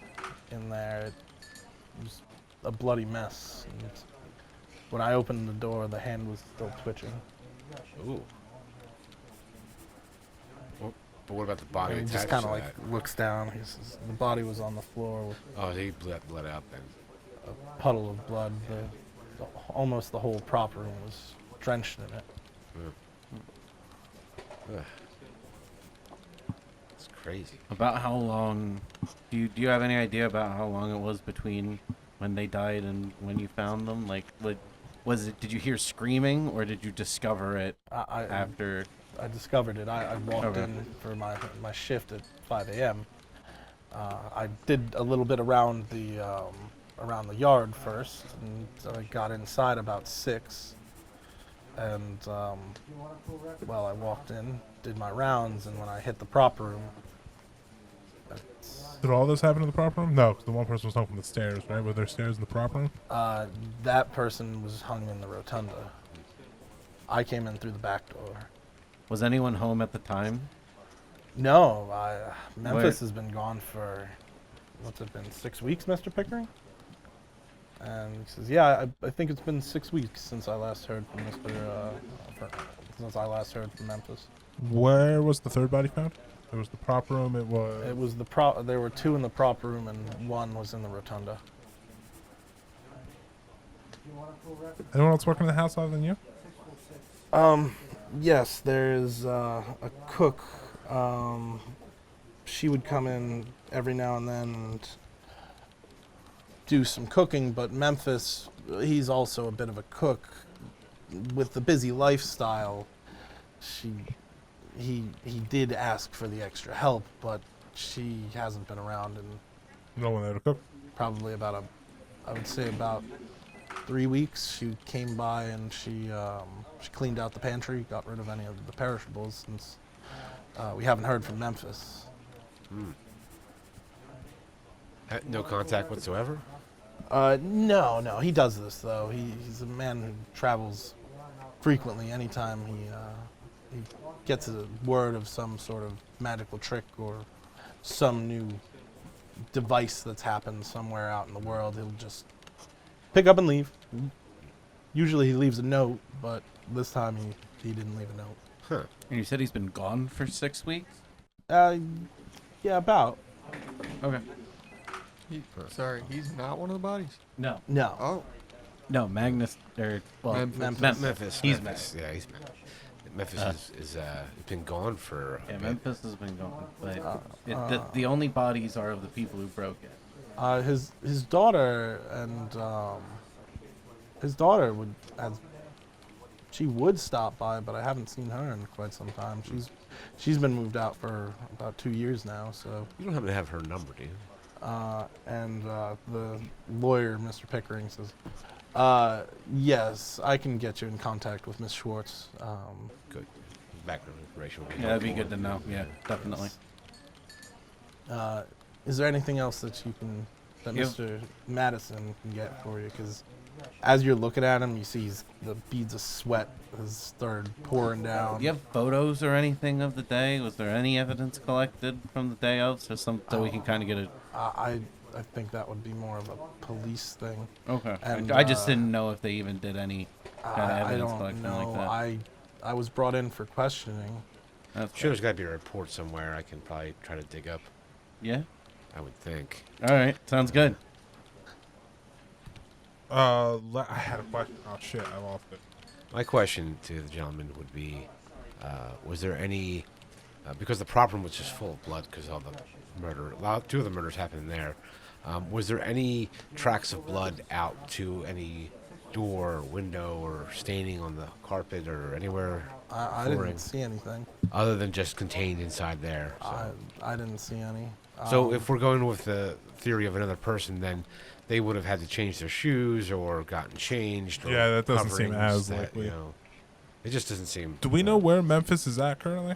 in there. It was a bloody mess. And when I opened the door, the hand was still twitching. Ooh. But what about the body And he attached just kind to of that? looks down. He says, the body was on the floor with Oh, they bled out then. a puddle of blood. Almost the whole prop room was drenched in it. Ugh. It's crazy. About how long? Do you have any idea about how long it was between when they died and when you found them? Like, was it? Did you hear screaming, or did you discover it after? I discovered it. I walked Okay. in for my shift at 5 a.m. I did a little bit around the yard first, and so I got inside about 6. And well, I walked in, did my rounds, and when I hit the prop room, Did all this happen in the prop room? No, 'cause the one person was hung from the stairs, right? Were there stairs in the prop room? that person was hung in the rotunda. I came in through the back door. Was anyone home at the time? No, Memphis Where- has been gone for, what's it been, 6 weeks, Mr. Pickering? And he says, yeah, I think it's been 6 weeks since I last heard from since I last heard from Memphis. Where was the third body found? It was the prop room. It was. It was there were 2 in the prop room and 1 was in the rotunda. Anyone else working in the house other than you? Yes, there's a cook. She would come in every now and then and do some cooking, but Memphis, he's also a bit of a cook. With the busy lifestyle, he did ask for the extra help, but she hasn't been around in No one there to cook. probably I would say about 3 weeks. She came by and she cleaned out the pantry, got rid of any of the perishables, since we haven't heard from Memphis. No contact whatsoever? No, he does this though. He's a man who travels frequently. Anytime he gets a word of some sort of magical trick or some new device that's happened somewhere out in the world, he'll just pick up and leave. Usually he leaves a note, but this time he didn't leave a note. Huh. And you said he's been gone for 6 weeks. Yeah, about. Okay. Sorry, he's not one of the bodies. No. No. Oh, No, Magnus. Or well, Memphis. Memphis. He's Memphis. Yeah, he's Memphis. Memphis is been gone for a Yeah, bit. Memphis has been gone, but the only bodies are of the people who broke it. His daughter and his daughter she would stop by, but I haven't seen her in quite some time. She's been moved out for about 2 years now. So You don't happen to have her number, do you? and the lawyer, Mr. Pickering, says, yes, I can get you in contact with Miss Schwartz. Good. Background information would be Yeah, that'd be helpful. good to know. Yeah, definitely. Is there anything else that Yeah. Mr. Madison can get for you? Because as you're looking at him, you see the beads of sweat has started pouring down. Do you have photos or anything of the day? Was there any evidence collected from the day of, so we can kind of get a? I think that would be more of a police thing. Okay. And, I just didn't know if they even did any kind of I evidence don't collection know. like that. I was brought in for questioning. That's Sure, there's got to be a report somewhere. I can probably try to dig up. Yeah. I would think. All right. Sounds good. I had a question. Oh shit, I lost it. My question to the gentleman would be, was there any, because the prop room was just full of blood because all the murder, 2 of the murders happened there. Was there any tracks of blood out to any door or window or staining on the carpet or anywhere I flooring, didn't see anything. other than just contained inside there? So, I didn't see any. so if we're going with the theory of another person, then they would have had to change their shoes or gotten changed. Or Yeah, that doesn't seem coverings as that, likely. It just doesn't seem. Do we know where Memphis is at currently?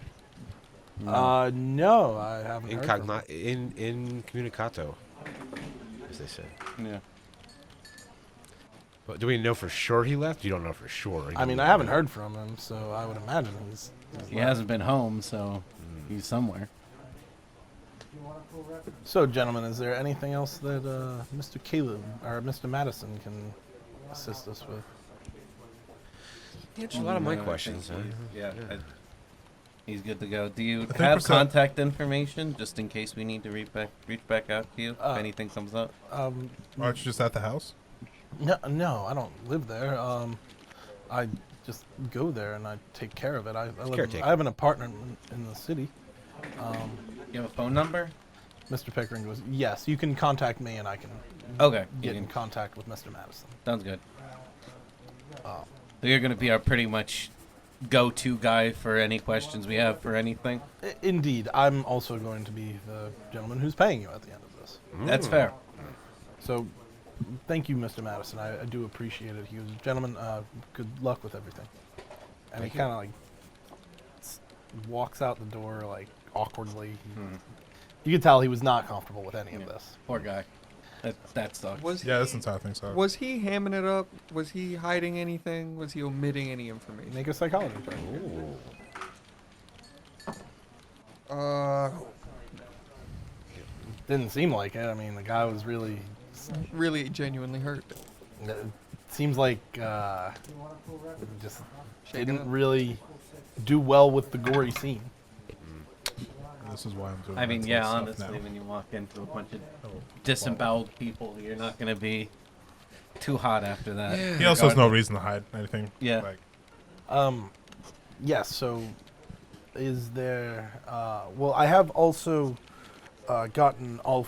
No, I haven't heard from him. Incommunicato, as they say. Yeah. But do we know for sure he left? You don't know for sure. I mean, I haven't heard from him, so I would imagine he's He left. hasn't been home, so he's somewhere. So, gentlemen, is there anything else that Mr. Caleb or Mr. Madison can assist us with? He answered a lot of my No, I questions. think he's good to go. Do you think have we're set. contact information just in case we need to reach back out to you if Uh, anything comes up? Aren't you just at the house? No, I don't live there. I just go there and I take care of it. Caretaker. I have an apartment in the city. You have a phone number? Mr. Pickering goes, yes, you can contact me and I can Okay. get in contact with Mr. Madison. Sounds good. So you're going to be our pretty much go-to guy for any questions we have for anything? Indeed, I'm also going to be the gentleman who's paying you at the end of this. That's fair. So, thank you, Mr. Madison. I do appreciate it. He goes, gentlemen, good luck with everything. And he kind of like walks out the door like awkwardly. You could tell he was not comfortable with any of this. Poor guy. That sucks. Yeah, this entire thing sucks. Was he hamming it up? Was he hiding anything? Was he omitting any information? Make a psychology check. Didn't seem like it. I mean, the guy was really. Really genuinely hurt. It seems like just Shaken didn't up. really do well with the gory scene. This is why I'm doing. I mean, mental yeah, stuff honestly, now. when you walk into a bunch of disemboweled people, you're not going to be too hot after that. He also has no reason to hide anything. Yeah. Like, Yes. So, is there? Well, I have also gotten all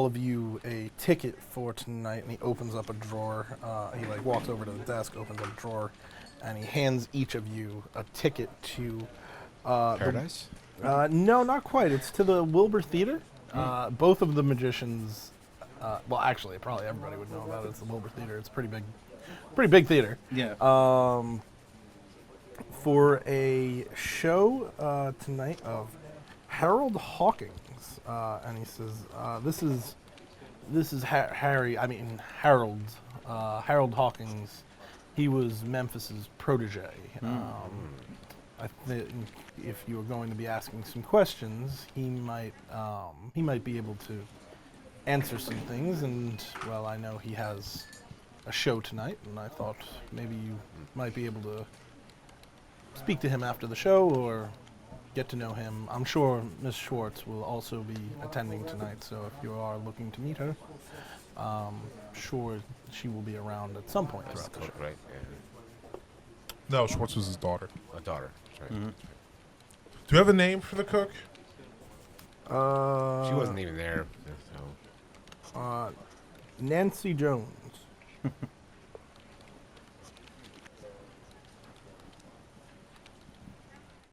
of you a ticket for tonight, and he opens up a drawer. He like walks over to the desk, opens up a drawer, and he hands each of you a ticket to. Paradise? No, not quite. It's to the Wilbur Theater. Both of the magicians. Well, actually, probably everybody would know about it. It's the Wilbur Theater. It's a pretty big theater. Yeah. For a show tonight of Harold Hawkins, and he says, "This is Harry. I mean Harold. Harold Hawkins. He was Memphis's protege. I think if you were going to be asking some questions, he might be able to answer some things. And well, I know he has a show tonight, and I thought maybe you might be able to speak to him after the show or get to know him. I'm sure Miss Schwartz will also be attending tonight, so if you are looking to meet her, sure she will be around at some point That's throughout the the cook, show. right? no, Schwartz was his daughter. Yeah. A daughter. That's right. Do you have a name for the cook? She wasn't even there. So. Nancy Jones.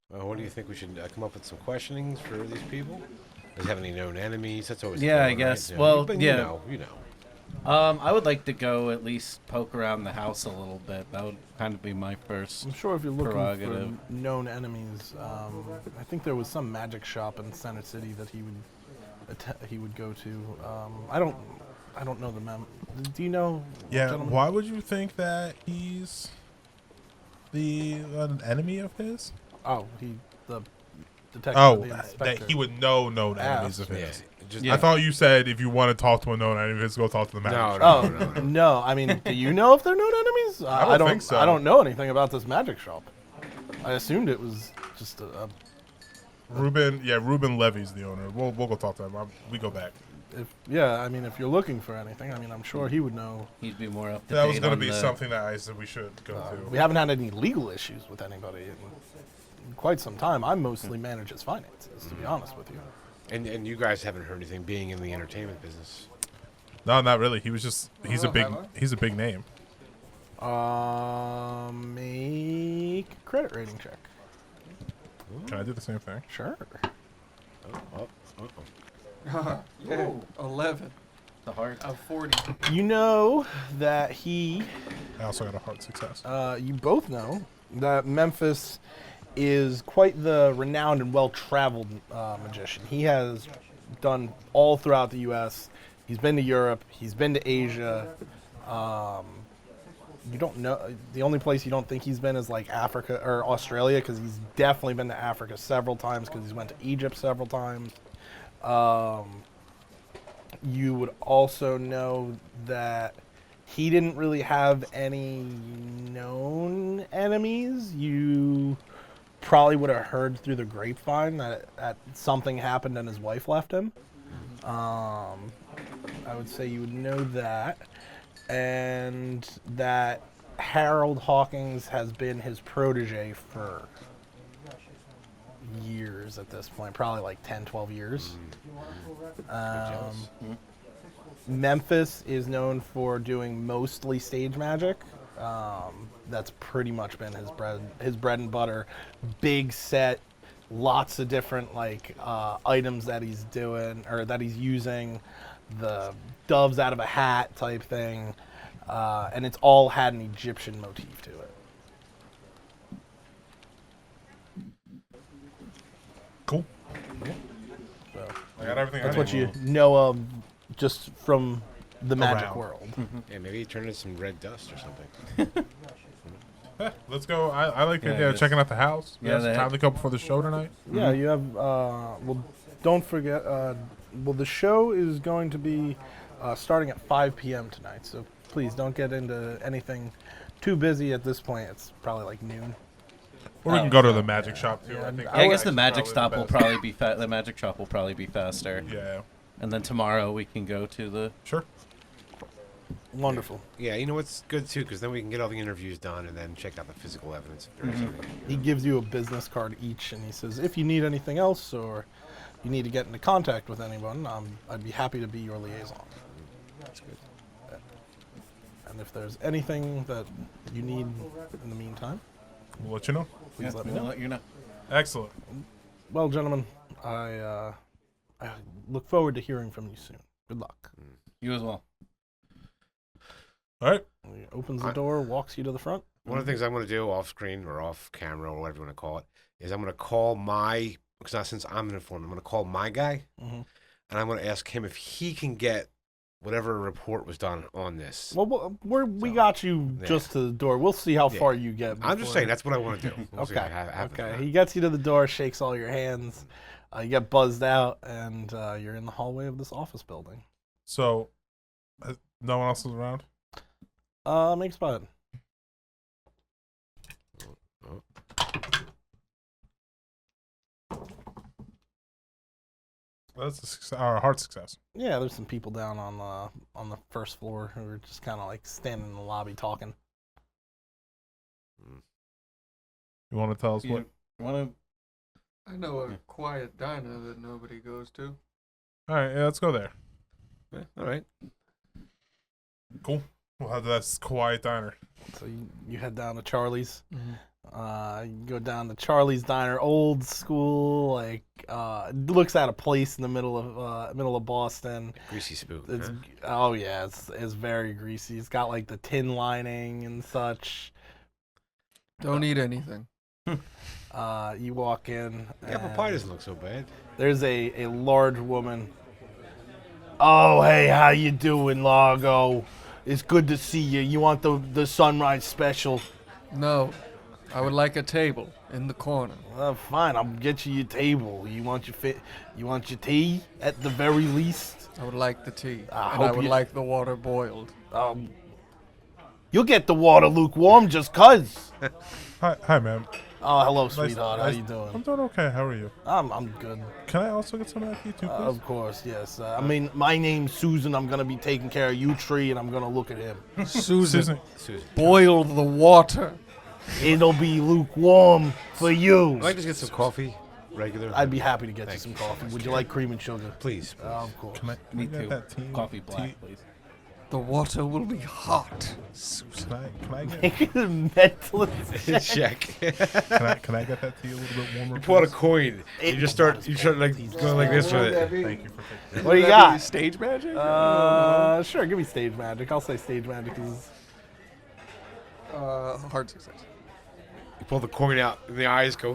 What do you think we should come up with some questionings for these people? Does he have any known enemies? That's always Yeah, I fun, guess. Right? Well, But yeah. You know. I would like to go at least poke around the house a little bit. That would kind of be my first. I'm sure if you're looking Prerogative. for known enemies, I think there was some magic shop in Center City that he would go to. I don't know the mem. Do you know? Yeah. gentlemen? Why would you think that he's an enemy of his? Oh, the detective. Oh, the that inspector. he would know known Ah. enemies of Yeah. his. Just, Yeah. I thought you said if you want to talk to a known enemy of his, go talk to the manager. No, Oh no. no! I mean, do you know if they're known enemies? I don't think so. I don't know anything about this magic shop. I assumed it was just a Ruben Levy's the owner. We'll go talk to him. We go back. I mean, if you're looking for anything, I mean, I'm sure he would know. He'd be more up to That date was going to on be the- something that I said we should go to. We haven't had any legal issues with anybody in quite some time. I mostly manage his finances, to be honest with you. And you guys haven't heard anything being in the entertainment business. No, not really. He was just he's a Oh, big have I? he's a big name. Make a credit rating check. Can I do the same thing? Sure. Yeah, 11 the heart. of 40. You know that he, I also got a hard success. you both know that Memphis is quite the renowned and well-traveled magician. He has done all throughout the U.S. He's been to Europe. He's been to Asia. You don't know. The only place you don't think he's been is like Africa or Australia, because he's definitely been to Africa several times, because he's went to Egypt several times. You would also know that he didn't really have any known enemies. You probably would have heard through the grapevine that something happened and his wife left him. I would say you would know that. And that Harold Hawkins has been his protege for years at this point, probably like 10, 12 years. Memphis is known for doing mostly stage magic. That's pretty much been his bread and butter. Big set, lots of different like items that he's doing or that he's using. The doves out of a hat type thing, and it's all had an Egyptian motif to it. Cool. So I got everything. that's I what need. you know of just from the magic Around. world. Yeah, maybe you turn in some red dust or something. Let's go. I like the Yeah, idea of just- checking out the house. Yeah, Yeah, they- time to go before the show tonight. Yeah, you have. Well, don't forget. Well, the show is going to be starting at 5 p.m. tonight. So please don't get into anything too busy at this point. It's probably like noon. Or we can go to the magic shop too. Yeah, I think. I I guess the that's magic probably stop the will best. probably be the magic shop will probably be faster. Yeah. And then tomorrow we can go to the. Sure. Wonderful. Yeah, you know what's good too, because then we can get all the interviews done and then check out the physical evidence. If there is anything. He gives you a business card each, and he says, if you need anything else or you need to get into contact with anyone, I'd be happy to be your liaison. That's good. And if there's anything that you need in the meantime, We'll let you know. please let me we'll know. let you know. Excellent. Well, gentlemen, I look forward to hearing from you soon. Good luck. You as well. All right. He opens the door, walks you to the front. One of the things I'm going to do off screen or off camera or whatever you want to call it is I'm going to call because since I'm an informant, I'm going to call my guy Mhm. and I'm going to ask him if he can get whatever report was done on this. Well, we So, got you yeah. just to the door. We'll see how Yeah. far you get. I'm just before- saying that's what I want to do. We'll see Okay. what happens. Okay. He gets you to the door, shakes all your hands. You get buzzed out, and you're in the hallway of this office building. So, no one else is around. Make a spot. That's a success, or a hard success. Yeah, there's some people down on the first floor who are just kind of like standing in the lobby talking. You want to tell us what? You want I know a quiet diner that nobody goes to. All right. Yeah, let's go there. Yeah, all right. Cool. We'll have this quiet diner. So you head down to Charlie's. You go down to Charlie's Diner, old school, like looks out of place in the middle of Boston. Greasy spoon. It's huh? oh yeah, it's very greasy. It's got like the tin lining and such. Don't eat anything. You walk in. The apple and pie doesn't look so bad. There's a large woman. Oh hey, how you doing, Largo? It's good to see you. You want the sunrise special? No, I would like a table in the corner. Fine, I'll get you your table. You want your tea at the very least. I would like the tea, I and I hope would you- like the water boiled. You'll get the water lukewarm just 'cause. Hi, ma'am. Oh, hello, Nice- sweetheart. How nice- you I'm doing? doing okay. How are you? I'm good. Can I also get some of that tea too, please? Of course, yes. I mean, my name's Susan. I'm gonna be taking care of you, Tree, and I'm gonna look at him. Susan, Susan. boil the water. It'll be lukewarm for you. I'd like to get some coffee, regular. I'd be happy to get you Thank some you. coffee. Would you like cream and sugar? Please. Of course. Can I Me get too. that tea? Coffee black, please. The water will be hot. Can I get Make a mental Check. can I get that tea a little bit warmer? You pull out a please? coin. You just start like going like this with it. Thank you for taking. What do you got? Stage magic? Sure. Give me stage magic. I'll say stage magic is. Hard success. You pull the coin out, and the eyes go.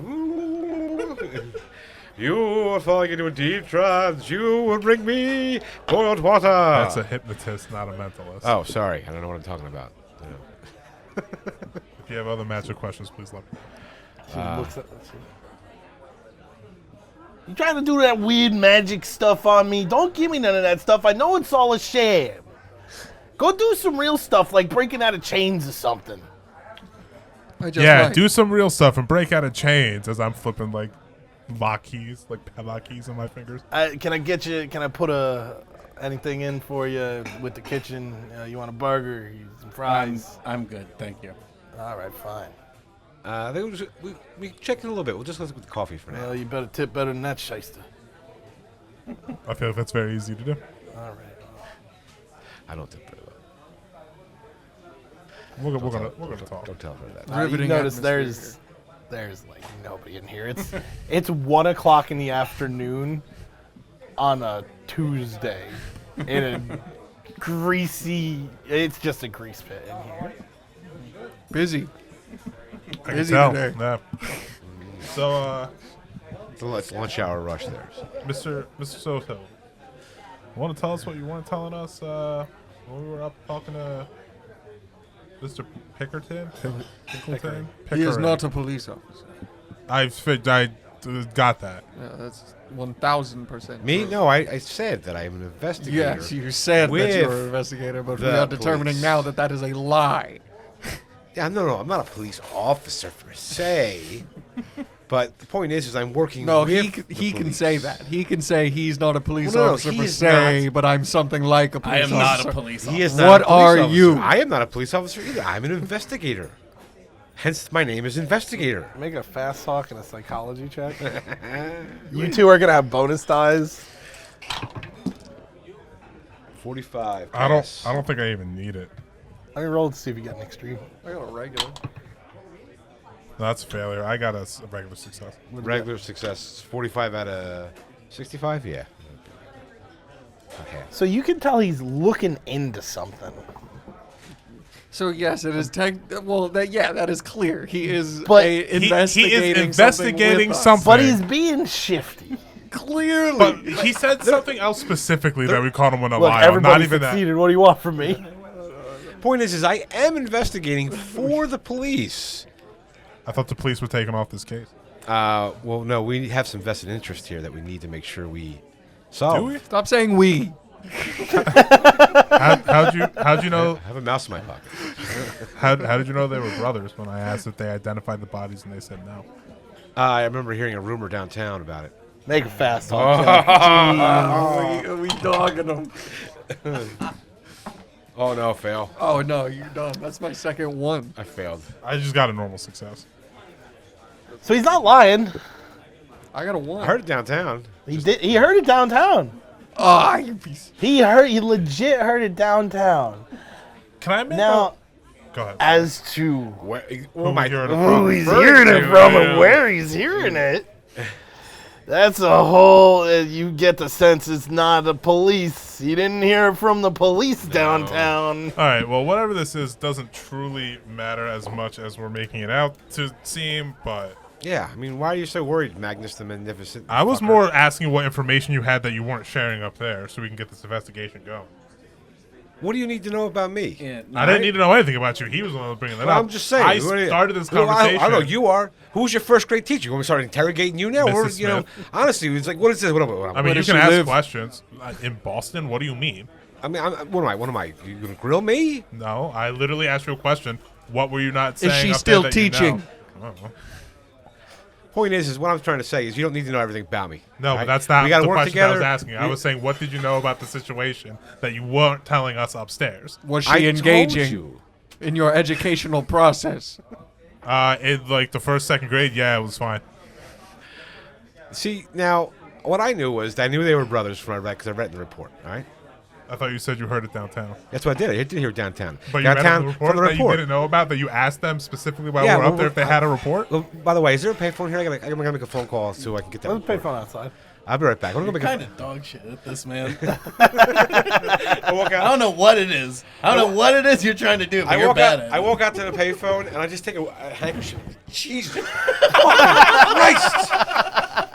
You are falling into a deep trance. You will bring me boiled water. That's a hypnotist, not a mentalist. Oh, sorry. I don't know what I'm talking about. You know. If you have other magic questions, please let me. She looks at this. You trying to do that weird magic stuff on me? Don't give me none of that stuff. I know it's all a sham. Go do some real stuff, like breaking out of chains or something. I just Yeah, might. do some real stuff and break out of chains as I'm flipping like lock keys, like padlock keys on my fingers. Can I get you? Can I put a Anything in for you with the kitchen? You want a burger? Some fries? I'm good, thank you. All right, fine. We checked in a little bit. We'll just go with the coffee for now. Well, you better tip better than that, shyster. I feel like that's very easy to do. All right. I don't think very well. We're gonna talk. Don't tell her that. You Riveting notice atmosphere there's like nobody in here. It's 1 o'clock in the afternoon on a Tuesday in a greasy. It's just a grease pit in here. Busy. I can Busy tell. today. Yeah. So, It's lunch hour rush there. So. Mr. Soto, want to tell us what you weren't telling us when we were up talking to Mr. Pickerton? Pickleton? He is Pickering. not a police officer. I got that. Yeah, that's 1,000%. Me? No, I said that I am an investigator. Yes, you said that with you were an investigator, but we the are determining police. now that is a lie. Yeah, no, I'm not a police officer per se. But the point is I'm working No, with he the can say police. that. He can say he's not a police Well, no, officer he per is se, not. but I'm something like a I police am officer. not a police He officer. is not What a police are officer. you? I am not a police officer either. I'm an investigator. Hence, my name is Investigator. Make a fast talk and a psychology check. You two are gonna have bonus dice. 45. I pass. don't think I even need it. Let me roll to see if you get an extreme. I got a regular. No, that's a failure. I got a regular success. Regular success. 45 out of 65? Yeah. Okay. So you can tell he's looking into something. So yes, it is that is clear. He is But investigating investigating something. something. But he's being shifty. Clearly. But he said something else specifically that we called him a Look, liar. Not everybody even that. succeeded. What do you want from me? Point is I am investigating for the police. I thought the police were taking off this case. Well, no, we have some vested interest here that we need to make sure we solve. Do we? Stop saying we. How'd you know? I have a mouse in my pocket. How did you know they were brothers? When I asked if they identified the bodies, and they said no. I remember hearing a rumor downtown about it. Make a fast talk. check. We dogging him. Oh, no, fail. Oh no, you're done. That's my second one. I failed. I just got a normal success. So he's not lying. I got a one. I heard it downtown. He did. He heard it downtown. Ah, you piece. He legit heard it downtown. Can I make Now, Go ahead. as to Where, Who my, you heard it who from? he's hearing it from Yeah. and where he's hearing it, that's a whole. You get the sense it's not the police. He didn't hear it from the police downtown. All right. Well, whatever this is doesn't truly matter as much as we're making it out to seem. But Yeah, I mean, why are you so worried, Magnus the Magnificent? I was fucker? more asking what information you had that you weren't sharing up there, so we can get this investigation going. What do you need to know about me? Yeah, I didn't need to know anything about you. He was the one bringing that Well, up. I'm just saying. I who are you- started this who- I conversation. don't know. You are. Who was your first grade teacher? You want me to start interrogating you now? Or, Mrs. you know, Smith. honestly, it's like, what is this? What I mean, Where you does can she ask live? questions. In Boston, what do you mean? I mean, what am I? You going to grill me? No, I literally asked you a question. What were you not saying? Is she up still there that you teaching? know? I don't know. Point is what I'm trying to say is you don't need to know everything about me. No, right? but that's not we gotta the work question together. I was asking. I was saying, what did you know about the situation that you weren't telling us upstairs? Was she I engaging told you. in your educational process? In like the first, second grade, yeah, it was fine. See, now, what I knew was that I knew they were brothers from because I read the report, all right? I thought you said you heard it downtown. That's what I did. I did hear it downtown. But you read downtown the report from the that report. you didn't know about, that you asked them specifically while Yeah, we were up well, there if they had a report? Well, by the way, is there a payphone here? I'm gonna make a phone call so I can get that. Let's pay report. phone outside. I'll be right back. I'm gonna go make kind a. of dog shit at this, man. I walk I out. don't know what it is. I don't know what it is you're trying to do, but I you're walk bad out. at I it. walk out to the payphone and I just take a handkerchief. Jesus, fucking Christ!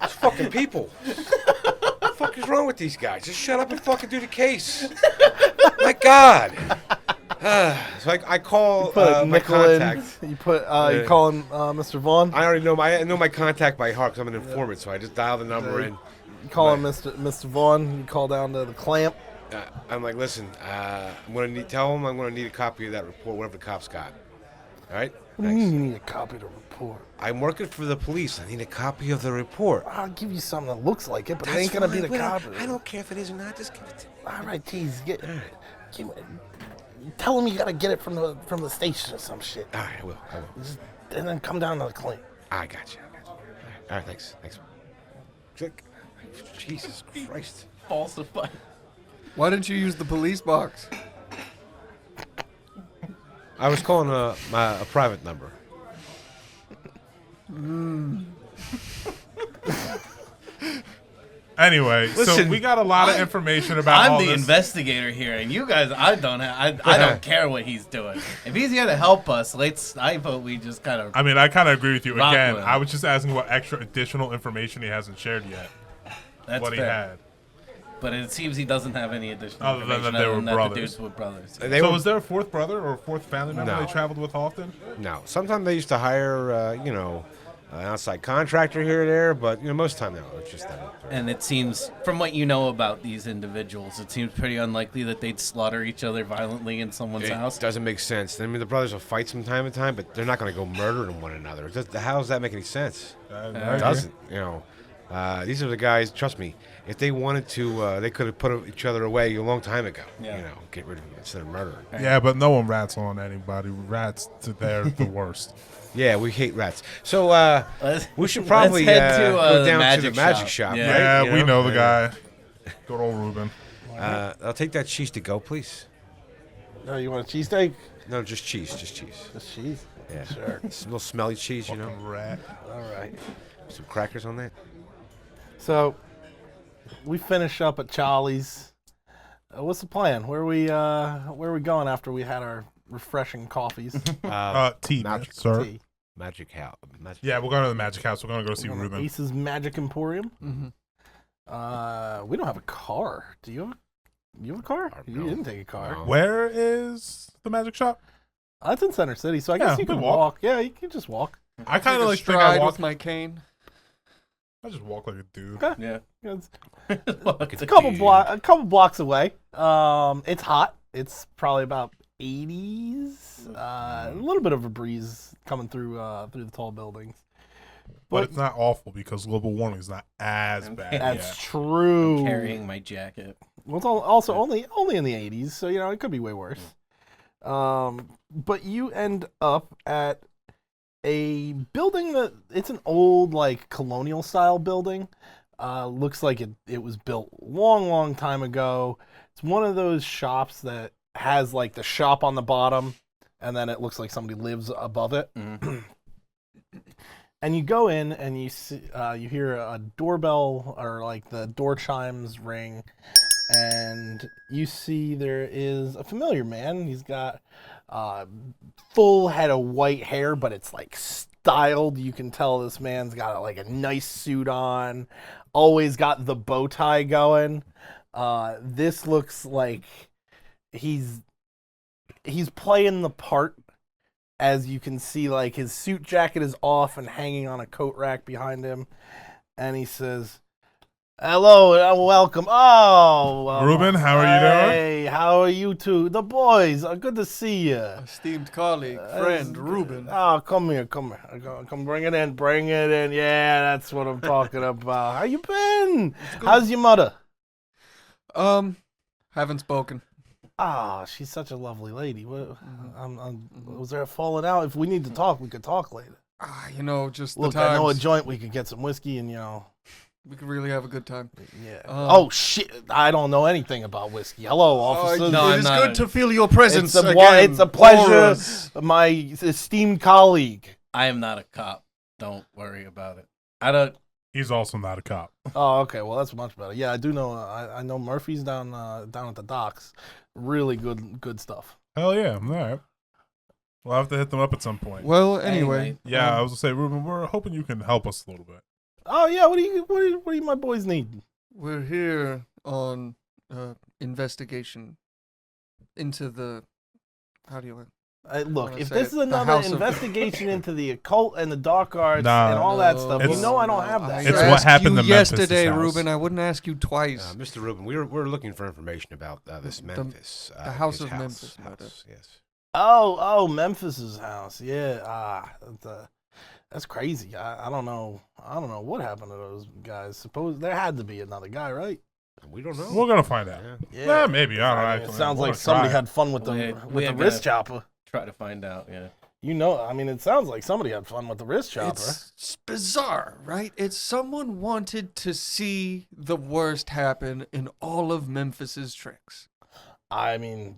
These fucking people. What the fuck is wrong with these guys? Just shut up and fucking do the case. My God. So I call Put my nickel in. contact. You put. You calling Mr. Vaughn? I already know my contact by heart because I'm an informant. So I just dial the number in. You calling Mr. Vaughn? You call down to the clamp. I'm like, listen, I'm gonna tell him I'm gonna need a copy of that report, whatever the cops got. All right. What do you Thanks. mean you need a copy of the report? I'm working for the police. I need a copy of the report. I'll give you something that looks like it, but it That's ain't gonna be fine. the Well, copy. I don't care if it is or not. Just give it to me. All right, geez, tell him you gotta get it from the station or some shit. All right, I will. And then come down to the clinic. I got you. All right, thanks. Click. Jesus Christ. Falsify. Why didn't you use the police box? I was calling a private number. Anyway, so Listen, we got a lot of information about all I'm the this. investigator here, and you guys, I don't care what he's doing. If he's here to help us, I vote we just kind of. I mean, I kind of agree with you. Rock Again, with him. I was just asking what extra additional information he hasn't shared yet. That's what he fair. had. But it seems he doesn't have any additional Other than information that they were other than that brothers. the dudes were brothers. So was there a fourth brother or a fourth family member No. they traveled with often? No. Sometimes they used to hire, an outside contractor here or there, but most of the time, no. It's just that. And it seems, from what you know about these individuals, it seems pretty unlikely that they'd slaughter each other violently in someone's It house. doesn't make sense. I mean, the brothers will fight from time to time, but they're not going to go murdering one another. How does that make any sense? I It agree. doesn't. These are the guys. Trust me. If they wanted to, they could have put each other away a long time ago. Yeah. Get rid of them instead of murdering. Yeah, but no one rats on anybody. Rats, they're the worst. Yeah, we hate rats. So Let's- we should probably let's head to, go the down to the magic magic shop. shop. Yeah. right? Yeah, we know the Yeah. guy. Good old Ruben. I'll take that cheese to go, please. Oh, you want a cheesesteak? No, just cheese. Just cheese. Just cheese? Yeah. Sure. It's a little smelly cheese, Fucking rat. All right. Some crackers on that. So, we finish up at Charlie's. What's the plan? Where are we going after we had our refreshing coffees? Tea, Magic sir. Tea. Magic house. Yeah, we're going to the Magic House. We're going to go see We're going to Ruben. Ace's Magic Emporium. Mm-hmm. We don't have a car. Do you? You have a car? No. You didn't take a car. No. Where is the Magic Shop? That's in Center City, so I Yeah, guess you we can can walk. walk. Yeah, you can just walk. I kind of Take a like think I stride walk. with my cane. I just walk like a dude. Yeah. It's It's a couple blocks away. It's hot. It's probably about 80s. A little bit of a breeze coming through the tall buildings. But it's not awful because global warming is not as bad. That's yet. true. Carrying my jacket. Well, it's also only in the 80s, so it could be way worse. But you end up at a building it's an old colonial style building. Looks like it was built long time ago. It's one of those shops that has the shop on the bottom, and then it looks like somebody lives above it. Mhm. And you go in and you see, you hear a doorbell or the door chimes ring, and you see there is a familiar man. He's got full head of white hair, but it's styled. You can tell this man's got a nice suit on, always got the bow tie going. This looks like he's playing the part. As you can see, his suit jacket is off and hanging on a coat rack behind him. And he says, "Hello, welcome." Oh, Ruben, how are you doing? Hey, how are you two? The boys, good to see you. Esteemed colleague, friend, Ruben. Oh, come here. Come, bring it in. Yeah, that's what I'm talking about. How you been? How's your mother? Haven't spoken. Ah, she's such a lovely lady. What, was there a falling out? If we need to talk, we could talk later. Just Look, the times. I know a joint we could get some whiskey and We could really have a good time. yeah. Um, Shit! I don't know anything about whiskey. Hello, officers. No, it I'm is not good to feel your presence it's again. a pleasure, Auras. my esteemed colleague. I am not a cop. Don't worry about it. I don't. He's also not a cop. Oh, okay. Well, that's much better. Yeah, I do know. I know Murphy's down at the docks. Really good stuff. Hell yeah. All right. We'll have to hit them up at some point. Well, anyway. Yeah, I was going to say, Ruben, we're hoping you can help us a little bit. Oh yeah. What do you my boys need? We're here on investigation into the. How do you. Look, wanna if say this it, is the another House of- investigation into the occult and the dark arts Nah. and all that stuff, you It's- know I don't have that. I It's what asked happened you to Memphis' yesterday, house. Ruben. I wouldn't ask you twice. Mr. Rubin, we're looking for information about this Memphis. the House his of Memphis murder. Yes. Oh, Memphis's house. Yeah. That's crazy. I don't know. I don't know what happened to those guys. Suppose there had to be another guy, right? We don't know. We're gonna find out. Yeah, maybe. I don't know. It Actually, sounds we're like gonna somebody try. had fun with We the ain't wrist gonna chopper. Try to find out. Yeah. You know, I mean, it sounds like somebody had fun with the wrist chopper. It's bizarre, right? It's someone wanted to see the worst happen in all of Memphis's tricks. I mean,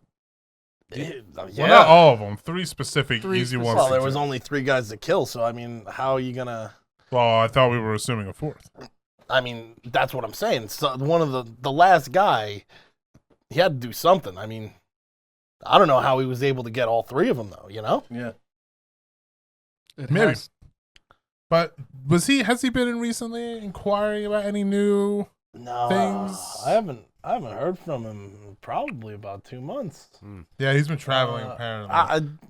Well, not all of them. Three specific Three easy specific. ones. Well, to there was do. only 3 guys to kill, so I mean, how are you gonna? Well, I thought we were assuming a fourth. I mean, that's what I'm saying. So one of the last guy, he had to do something. I mean, I don't know how he was able to get all 3 of them though. You know? Yeah. It Maybe. has- But has he been in recently inquiring about any new No, things? I haven't heard from him in probably about 2 months. Yeah, he's been traveling apparently.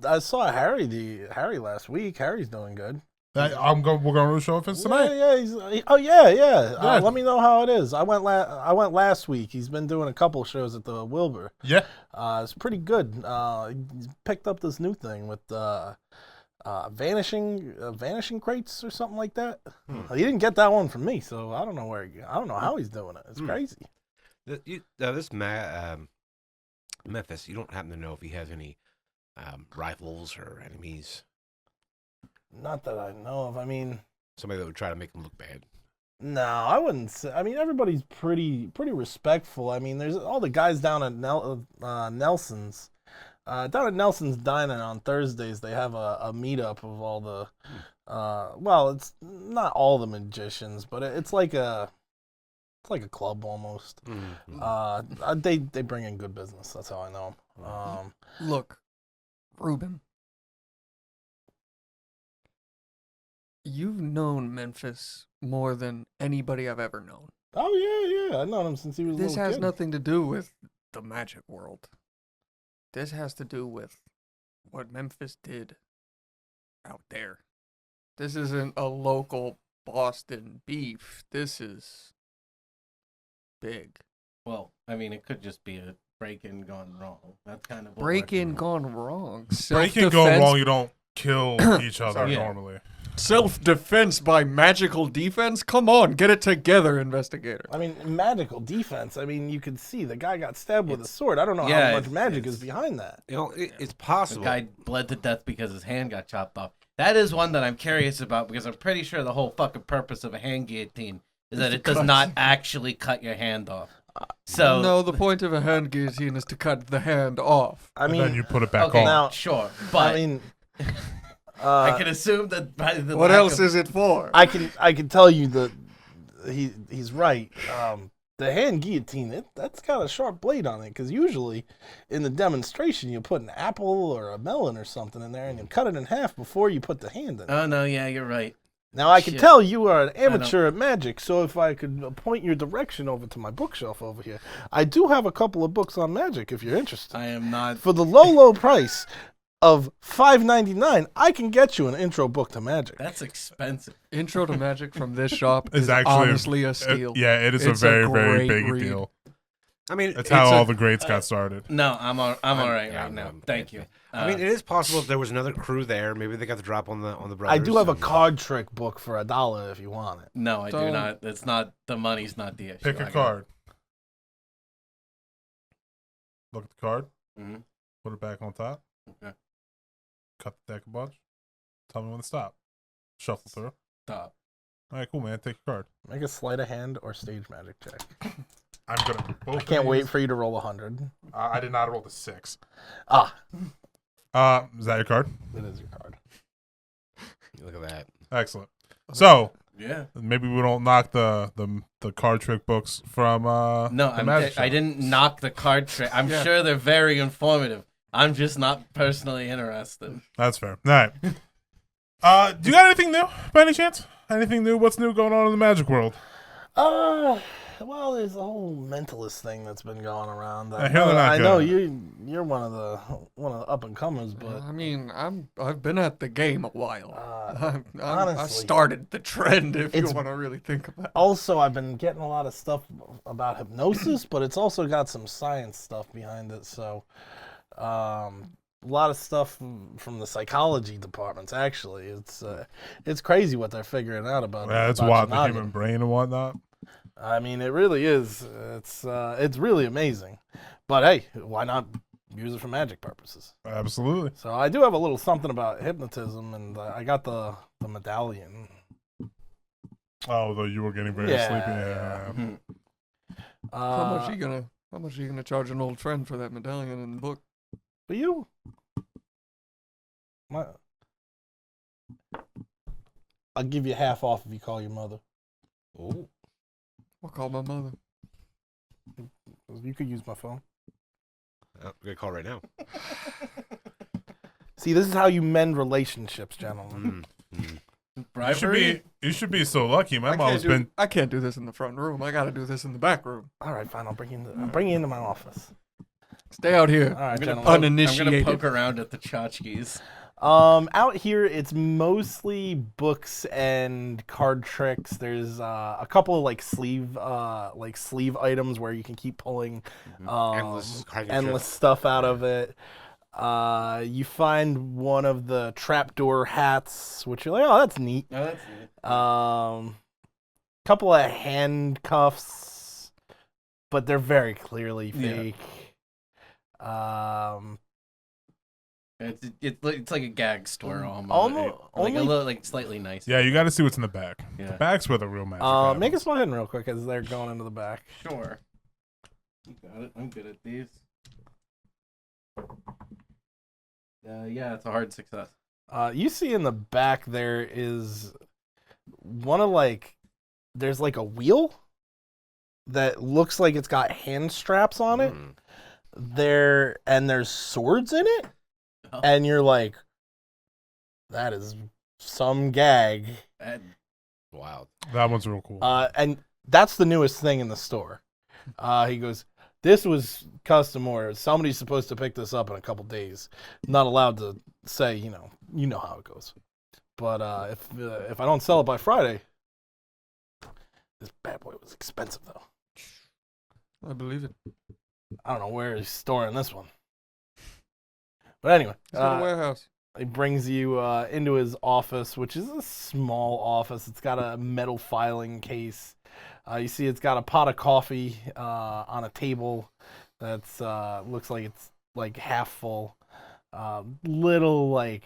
I saw Harry last week. Harry's doing good. We're going to show up tonight. Yeah. Good. Let me know how it is. I went last week. He's been doing a couple shows at the Wilbur. Yeah. It's pretty good. He's picked up this new thing with vanishing crates or something like that. He didn't get that one from me, so I don't know I don't know how he's doing it. It's crazy. Memphis, you don't happen to know if he has any rivals or enemies? Not that I know of. I mean, Somebody that would try to make him look bad? no, I wouldn't say. I mean, everybody's pretty respectful. I mean, there's all the guys down at Nelson's. Down at Nelson's Diner on Thursdays, they have a meetup of all the. Well, it's not all the magicians, but it's like a club almost. They bring in good business. That's how I know them. Look, Ruben. You've known Memphis more than anybody I've ever known. Oh yeah. I've known him since he was a This little has kid. nothing to do with the magic world. This has to do with what Memphis did out there. This isn't a local Boston beef. This is big. Well, I mean, it could just be a break-in gone wrong. That's kind of what Break-in we're- gone wrong. Breaking going wrong, you don't kill each other Sorry. normally. Self-defense by magical defense? Come on, get it together, investigator. I mean, magical defense. I mean, you could see the guy got stabbed with a sword. I don't know yeah, how much it's- magic is it's- behind that. You know, it's The possible. guy bled to death because his hand got chopped off. That is one that I'm curious about because I'm pretty sure the whole fucking purpose of a hand guillotine is that it does not actually cut your hand off. So No, the point of a hand guillotine is to cut the hand off. I And then mean, you put it back okay, on. now- sure, but I mean, I can assume that by the What lack else of- is it for? I can tell you that he's right. The hand guillotine, that's got a sharp blade on it because usually in the demonstration you put an apple or a melon or something in there and you cut it in half before you put the hand in. Oh no, yeah, you're right. Now I can Shit. tell you are an amateur at magic, so if I could point your direction over to my bookshelf over here, I do have a couple of books on magic if you're interested. I am not. For the low price of $5.99, I can get you an intro book to magic. That's expensive. Intro to Magic from this shop It's is actually honestly a steal. Yeah, it is It's a a very, very great big read. deal. I mean, That's how It's a- all the greats got started. No, I'm all right yeah, right now. I'm- Thank you. I mean, it is possible if there was another crew there. Maybe they got the drop on the brothers. I do have a and- card trick book for $1 if you want it. no, I do Don't- not. It's not the money's not the issue. Pick a card. Look at the card. Mhm. Put it back on top. Okay. Cut the deck a bunch. Tell me when to stop. Shuffle through. Stop. All right, cool, man. Take your card. Make a sleight of hand or stage magic check. I'm gonna. Do both I can't of wait these. for you to roll 100. I did not roll the 6. Ah, Is that your card? it is your card. Look at that. Excellent. So Yeah. maybe we don't knock the card trick books from No, the magic I shop. didn't knock the card trick. I'm Yeah. sure they're very informative. I'm just not personally interested. That's fair. All right. Do you got anything new by any chance? Anything new? What's new going on in the magic world? Well, there's a whole mentalist thing that's been going around. I hear they're not I know good. you're one of the up and comers, but I mean, I've been at the game a while. I honestly, started the trend, if you it's- want to really think about it. also I've been getting a lot of stuff about hypnosis, but it's also got some science stuff behind it. So, lot of stuff from the psychology departments. Actually, it's crazy what they're figuring out about. Yeah, it's about wild, your the noggin. human brain and whatnot. I mean, it really is. It's really amazing. But hey, why not use it for magic purposes? Absolutely. So I do have a little something about hypnotism, and I got the medallion. Oh, though you were getting very Yeah, sleepy. yeah. Yeah. How much are you gonna charge an old friend for that medallion and book? For you? I'll give you half off if you call your mother. Oh. I'll call my mother. You could use my phone. I'm gonna call right now. See, this is how you mend relationships, gentlemen. Bribery? You should be so lucky. My mom's been. I can't do this in the front room. I gotta do this in the back room. All right, fine. I'll bring you into my office. Stay out here. All right, I'm gentlemen. gonna Uninitiated. poke around at the tchotchkes. Out here, it's mostly books and card tricks. There's a couple of like sleeve items where you can keep pulling endless stuff out of it. You find one of the trapdoor hats, which you're like, oh, that's neat. Oh, that's neat. Couple of handcuffs, but they're very clearly fake. It's like a gag store almost. Almost, Like a little, like slightly nice. Yeah, you got to see what's in the back. Yeah. The back's where the real magic happens. Make a small hidden real quick as they're going into the back. Sure. You got it. I'm good at these. Yeah, it's a hard success. You see in the back there is there's like a wheel that looks like it's got hand straps on it. There's swords in it. Oh. And you're like, that is some gag. Wow. That one's real cool. And that's the newest thing in the store. He goes, this was custom order. Somebody's supposed to pick this up in a couple days. Not allowed to say, you know how it goes. But if I don't sell it by Friday, this bad boy was expensive though. I believe it. I don't know where he's storing this one. But anyway, It's in the warehouse. he brings you into his office, which is a small office. It's got a metal filing case. You see it's got a pot of coffee on a table that's looks like it's like half full. Little like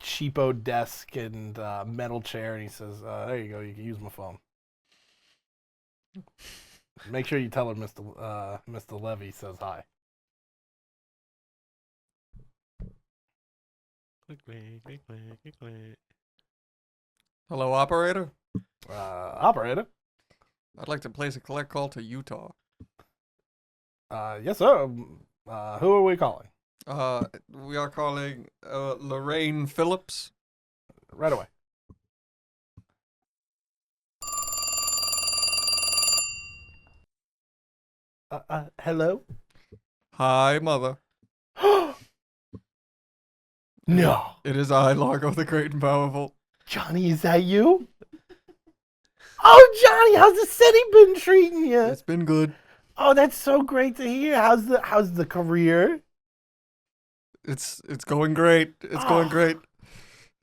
cheapo desk and metal chair, and he says, there you go, you can use my phone. Make sure you tell her Mr. Levy says hi. Hello, operator. Operator? I'd like to place a collect call to Utah. Yes, sir. Who are we calling? We are calling Lorraine Phillips. Right away. Hello? Hi, mother. No. It is I, Largo the Great and Powerful. Johnny, is that you? Oh, Johnny, how's the city been treating you? It's been good. Oh, that's so great to hear. How's the career? It's going great. It's going great.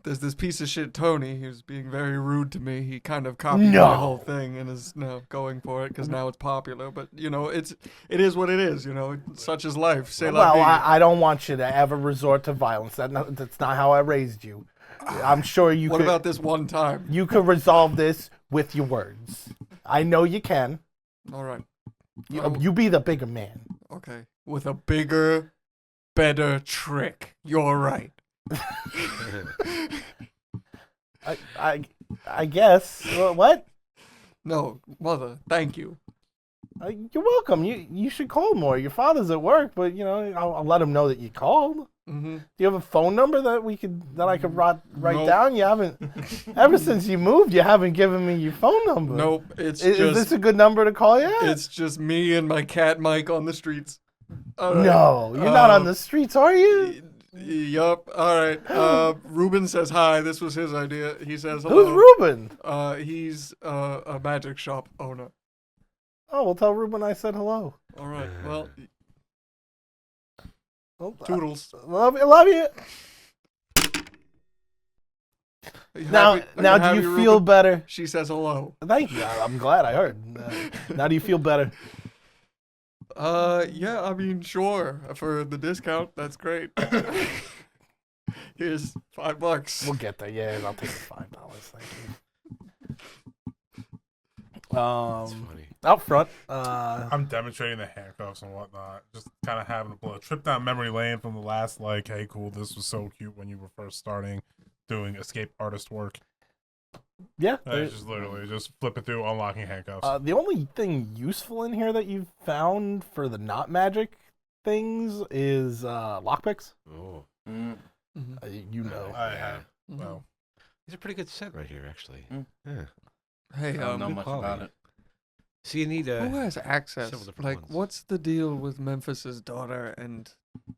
There's this piece of shit Tony. He was being very rude to me. He kind of copied No. the whole thing and is now going for it because now it's popular. But it is what it is. Such is life. Say Well, la vie. I don't want you to ever resort to violence. That's not how I raised you. I'm sure you What could. about this one time? You could resolve this with your words. I know you can. All right. You be the bigger man. Okay. With a bigger, better trick. You're right. I guess. What? No, mother. Thank you. You're welcome. You should call more. Your father's at work, but I'll let him know that you called. Mm-hmm. Do you have a phone number that I could write Nope. down? You haven't. Ever since you moved, you haven't given me your phone number. Nope. Is this a good number to call you at? It's just me and my cat Mike on the streets. All right. No, you're not on the streets, are you? Yup. All right. Ruben says hi. This was his idea. He says hello. Who's Ruben? He's a magic shop owner. Oh, well, tell Ruben I said hello. All right. Well, Oh, Toodles. love you. Are you Now, happy- are now, happy, do you feel Ruben? better? She says hello. Thank you. I'm glad I heard. Now, do you feel better? Yeah, I mean, sure. For the discount, that's great. Here's $5. We'll get there. Yeah, I'll take the $5. Thank you. That's funny. Out front. I'm demonstrating the handcuffs and whatnot. Just kind of having a trip down memory lane from the last, like, hey, cool, this was so cute when you were first starting doing escape artist work. Yeah. It's just literally just flipping through, unlocking handcuffs. The only thing useful in here that you've found for the not magic things is lockpicks. Oh, You know. I have. Mhm. Well, it's a pretty good set right here, actually. Mm. Yeah. Hey, I don't know good much quality. about it. So you need who has access? several different Like, ones. what's the deal with Memphis's daughter and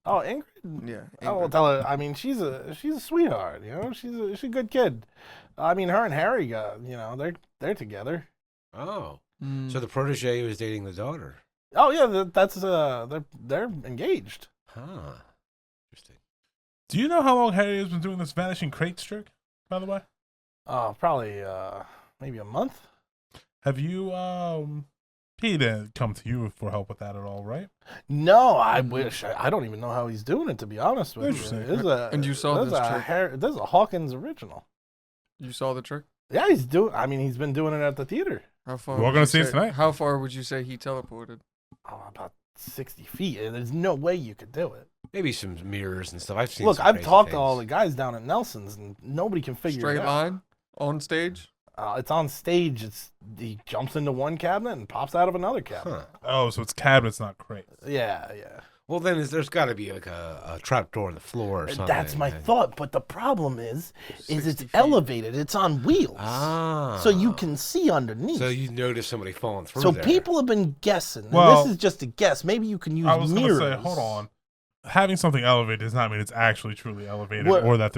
Oh, Ingrid. yeah? I will Ingrid? tell her. I mean, she's a sweetheart. You know, she's a good kid. I mean, her and Harry got. You know, they're together. Oh, Mm. so the protege was dating the daughter. Oh yeah, that's they're engaged. Huh. Interesting. do you know how long Harry has been doing this vanishing crates trick, by the way? Probably maybe a month. Have you, he didn't come to you for help with that at all, right? No, I wish. I don't even know how he's doing it, to be honest with you. Interesting. And you saw this trick? This is a Hawkins original. You saw the trick? Yeah, he's doing. I mean, he's been doing it at the theater. How far? We're would gonna you see it say- tonight. How far would you say he teleported? Oh, about 60 feet. There's no way you could do it. Maybe some mirrors and stuff. I've seen. Look, some I've crazy talked to things. all the guys down at Nelson's, and nobody can figure Straight it out. line on stage. It's on stage. He jumps into one cabinet and pops out of another cabinet. Huh. Oh, so it's cabinets, not crates. Yeah. Well, then there's got to be like a trap door in the floor or something. That's my thought. But the problem is 60 it's feet. elevated. It's on wheels. Ah. So you can see underneath. So you notice somebody falling through So there. people have been guessing. And Well, this is just a guess. Maybe you can use I was mirrors. going to say, hold on. Having something elevated does not mean it's actually truly elevated What- or that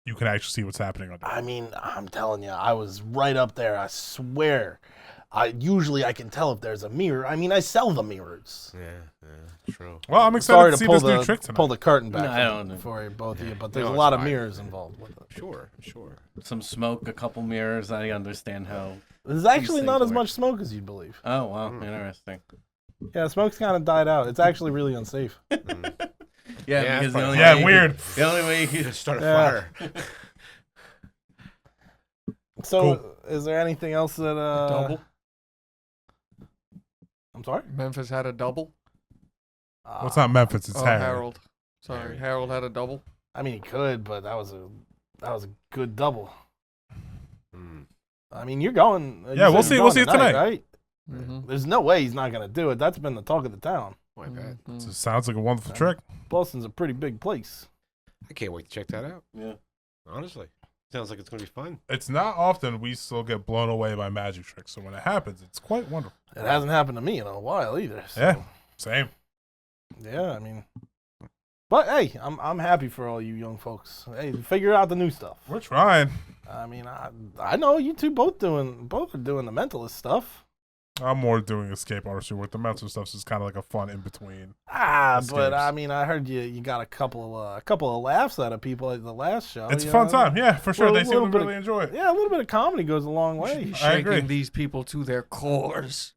you can actually see what's happening under. I mean, I'm telling you, I was right up there. I swear. Usually I can tell if there's a mirror. I mean, I sell the mirrors. Yeah, true. Well, I'm excited Sorry to to see pull this new the trick tonight. pull the curtain back No, I don't know. for you, both of you, but No, there's a it's lot of fine. mirrors involved with it. Sure. Some smoke, a couple mirrors. I understand how. There's actually things not as work. much smoke as you'd believe. Oh wow, interesting. Yeah, smoke's kind of died out. It's actually really unsafe. Yeah, Yeah, because that's the only Yeah, way weird. the only way you could Just start a Yeah. fire. So, is there anything else that double. I'm sorry. Memphis had a double. Well, it's not Memphis, it's Oh, Harry. Harold. Sorry, Harry. Harold had a double. I mean, he could, but that was a good double. Hmm. I mean, you're going. you Yeah, we'll said see- you're we'll going see it tonight. right? Mm-hmm. There's no way he's not gonna do it. That's been the talk of the town. Oh, I bet. So it sounds like a wonderful trick. Boston's a pretty big place. I can't wait to check that out. Yeah. Honestly, sounds like it's gonna be fun. It's not often we still get blown away by magic tricks, so when it happens, it's quite wonderful. It hasn't happened to me in a while either. So, Yeah. Same. yeah, I mean, but hey, I'm happy for all you young folks. Hey, figure out the new stuff. We're trying. I mean, I know you two both are doing the mentalist stuff. I'm more doing escape artistry work. The mental stuff is kind of like a fun in between. But Escapes. I mean, I heard you got a couple of laughs out of people at the last show. It's a you fun know? time. Yeah, for sure. Well, They a seem little to bit really enjoy it. Yeah, a little bit of comedy goes a long way. I agree. Shaking these people to their cores.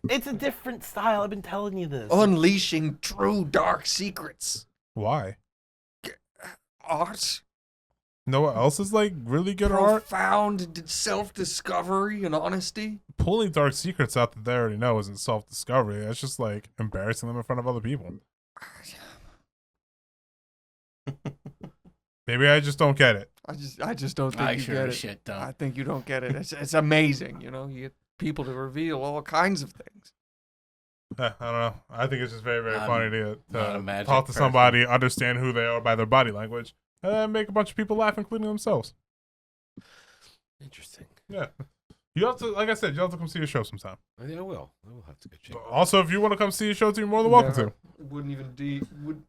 It's a different style. I've been telling you this. Unleashing true dark secrets. Why? Art. Know what else is like really good art? Profound self-discovery and honesty. Pulling dark secrets out that they already know isn't self-discovery. It's just like embarrassing them in front of other people. Maybe I just don't get it. I just don't think I you sure get as it. shit I don't. think you don't get it. It's amazing, you know. You get people to reveal all kinds of things. I don't know. I think it's just very, very I'm funny to not a magic talk to person. somebody, understand who they are by their body language, and make a bunch of people laugh, including themselves. Interesting. Yeah. You have to, like I said, you have to come see a show sometime. I think I will. I will have to go check. Also, if you want to come see a show, too, you're more than welcome Never. to. Wouldn't even would.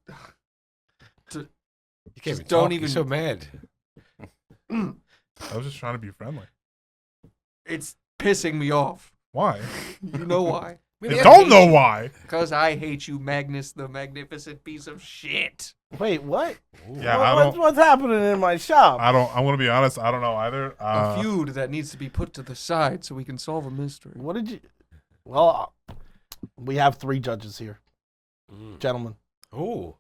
You can't Just even don't talk. even- You're so mad. I was just trying to be friendly. It's pissing me off. Why? You know why? I don't know why. Because I hate you, Magnus, the magnificent piece of shit. Wait, what? Yeah, What's happening in my shop? I'm gonna be honest. I don't know either. A feud that needs to be put to the side so we can solve a mystery. What did you? Well, we have 3 judges here, gentlemen. Oh.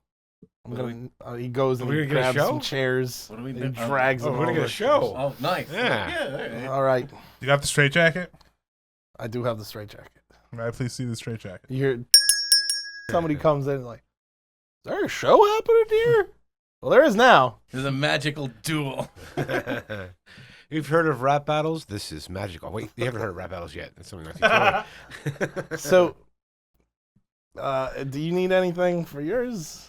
I'm gonna. He goes and Are we gonna get a grabs some show? chairs. What do we and do? drags Oh, them we're gonna get a over. show. Oh, nice. Yeah. All right, You got the straight jacket? I do have the straight jacket. May I please see the straight jacket? You hear somebody comes in and like, is there a show happening here? Well, there is now. There's a magical duel. You've heard of rap battles? This is magical. Wait, you haven't heard of rap battles yet. That's something like that. So, do you need anything for yours?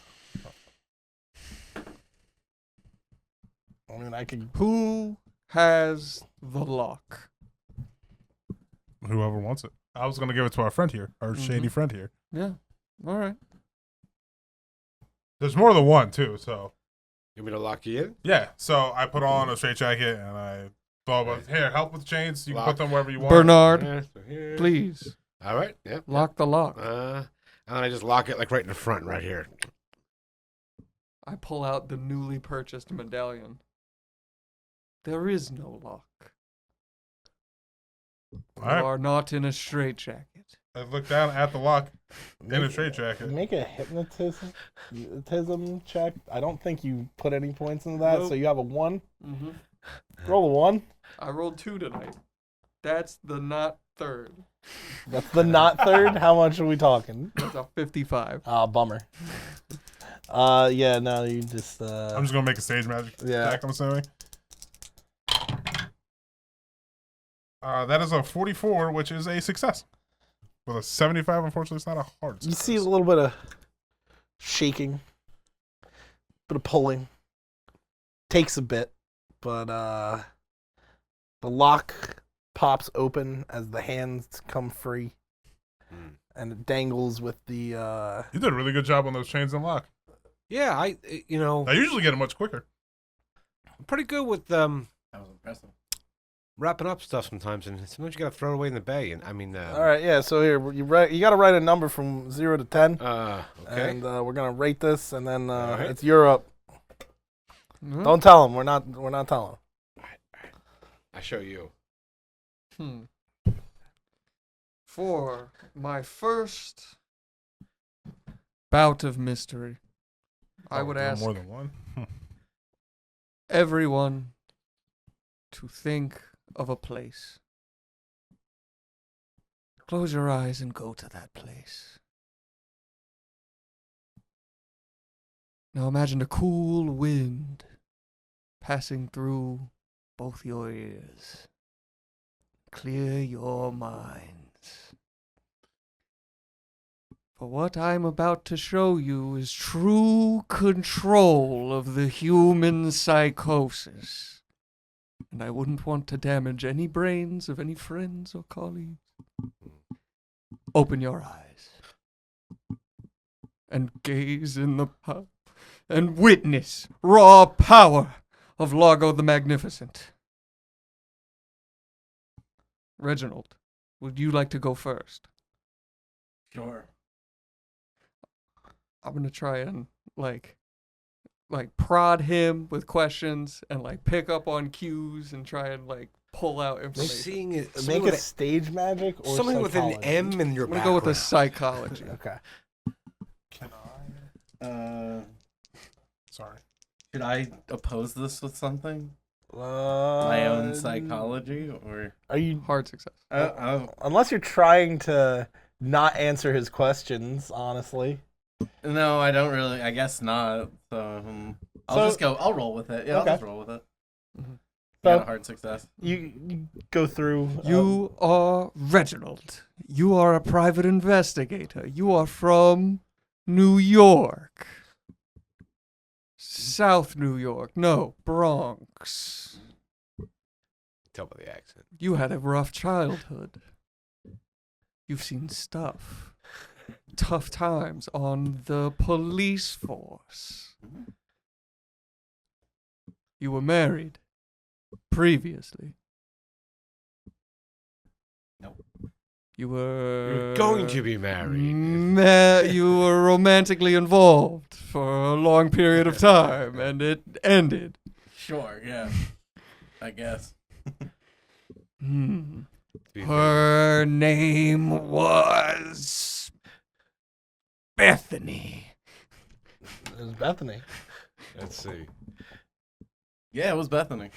I mean, I could. Who has the lock? Whoever wants it. I was gonna give it to our friend here, our shady friend here. Yeah. All right. There's more than one too, so You want me to lock you in? yeah. So I put on a straight jacket and I thought about here, help with the chains. You can Lock. put them wherever you want. Bernard, Yeah, so here. please All right. Yep. lock the lock. And then I just lock it like right in the front, right here. I pull out the newly purchased medallion. There is no lock. You All right. are not in a straitjacket. I look down at the lock in a straight jacket. Make a hypnotism check. I don't think you put any points into that, so you have a 1. Mm-hmm. Roll a 1. I rolled 2 tonight. That's the not third. That's the not third. How much are we talking? That's a 55. Ah, bummer. Yeah, no, you just. I'm just gonna make a stage magic Yeah. attack. I'm assuming. That is a 44, which is a success. With a 75, unfortunately, it's not a hard You success. see a little bit of shaking, bit of pulling. Takes a bit, but the lock pops open as the hands come free, and it dangles with the. You did a really good job on those chains and lock. Yeah, I usually get it much quicker. I'm pretty good with That was impressive. wrapping up stuff sometimes, and sometimes you gotta throw it away in the bay. And I mean, All right, yeah. So here you got to write a number from 0 to 10, okay. and we're gonna rate this, and then All right. it's Europe. Mhm. Don't tell him. We're not telling. I show you. For my first bout of mystery, I would ask more than one. everyone to think of a place. Close your eyes and go to that place. Now imagine a cool wind passing through both your ears. Clear your minds. For what I'm about to show you is true control of the human psychosis. And I wouldn't want to damage any brains of any friends or colleagues. Open your eyes and gaze in the and witness raw power of Largo the Magnificent. Reginald, would you like to go first? Sure. I'm gonna try and like prod him with questions and like pick up on cues and try and like pull out information. Seeing it, Make something it with stage magic or something with an psychology? M in your I'm gonna go with the background. psychology. Okay. Can I? Sorry. Should I oppose this with something? My My own psychology, or Are you? Hard success. Unless you're trying to not answer his questions, honestly. no, I don't really. I guess not. So I'll So- just go. I'll roll with it. Yeah, Okay. I'll just roll with it. Mhm. Got So a hard success. you go through. You are Reginald. You are a private investigator. You are from New York. South New York. No, Bronx. Tell by the accent. You had a rough childhood. You've seen stuff. Tough times on the police force. You were married previously. Nope. You were Going to be married. You were romantically involved for a long period of time, and it ended. Sure, yeah. I guess. Hmm. To be fair. Her name was Bethany. It was Bethany. Let's see. Yeah, it was Bethany.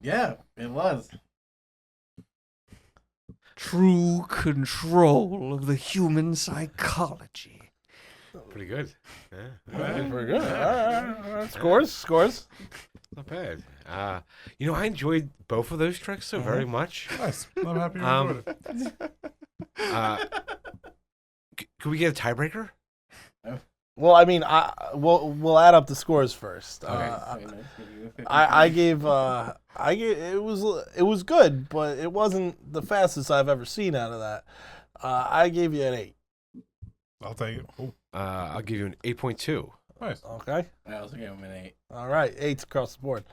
Yeah, it was. True control of the human psychology. Pretty good. Yeah. Very good. All right. Scores. Not bad. I enjoyed both of those tracks so very much. Nice. I'm happy you enjoyed it. Could we get a tiebreaker? Well, I mean, we'll add up the scores first. Okay. I gave it was good, but it wasn't the fastest I've ever seen out of that. I gave you an 8. I'll take it. Oh, I'll give you an 8.2. nice. Okay. I also gave him an 8. All right, 8s across the board.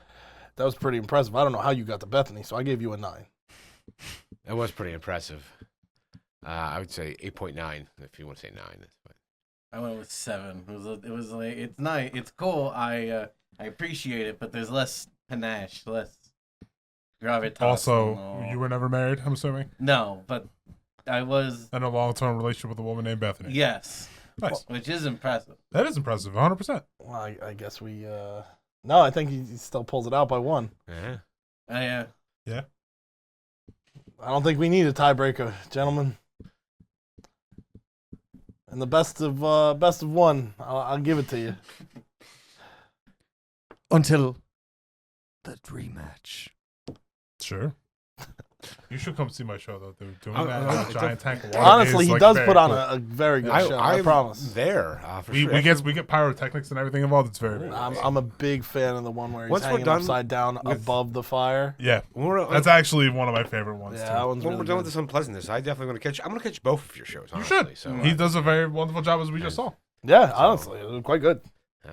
That was pretty impressive. I don't know how you got to Bethany, so I gave you a 9. That was pretty impressive. I would say 8.9 if you want to say 9. That's fine. I went with 7. It was like it's nice, it's cool. I appreciate it, but there's less panache, less gravitas. Also, you were never married, I'm assuming? No, but I was. In a long-term relationship with a woman named Bethany. Yes, Nice. which is impressive. That is impressive, 100%. Well, I guess we. No, I think he still pulls it out by 1. Yeah. Yeah. I don't think we need a tiebreaker, gentlemen. And the best of 1, I'll give it to you. Until the rematch. Sure. You should come see my show, though. They're doing Oh, that oh, in a it's giant tank of water. Honestly, is, he like, does very put on cool. a very good show. I I'm promise. there for We sure. get pyrotechnics and everything involved. It's very cool. I'm a big fan of the one where he's Once we're hanging done upside down with- above the fire. Yeah, When we're, that's actually one of my favorite ones, Yeah, too. that one's when really we're done with good. this unpleasantness, I definitely want to catch. I'm going to catch both of your shows. You Honestly, should. So, He does a very wonderful job, as we just saw. Yeah, honestly, it was quite good. yeah.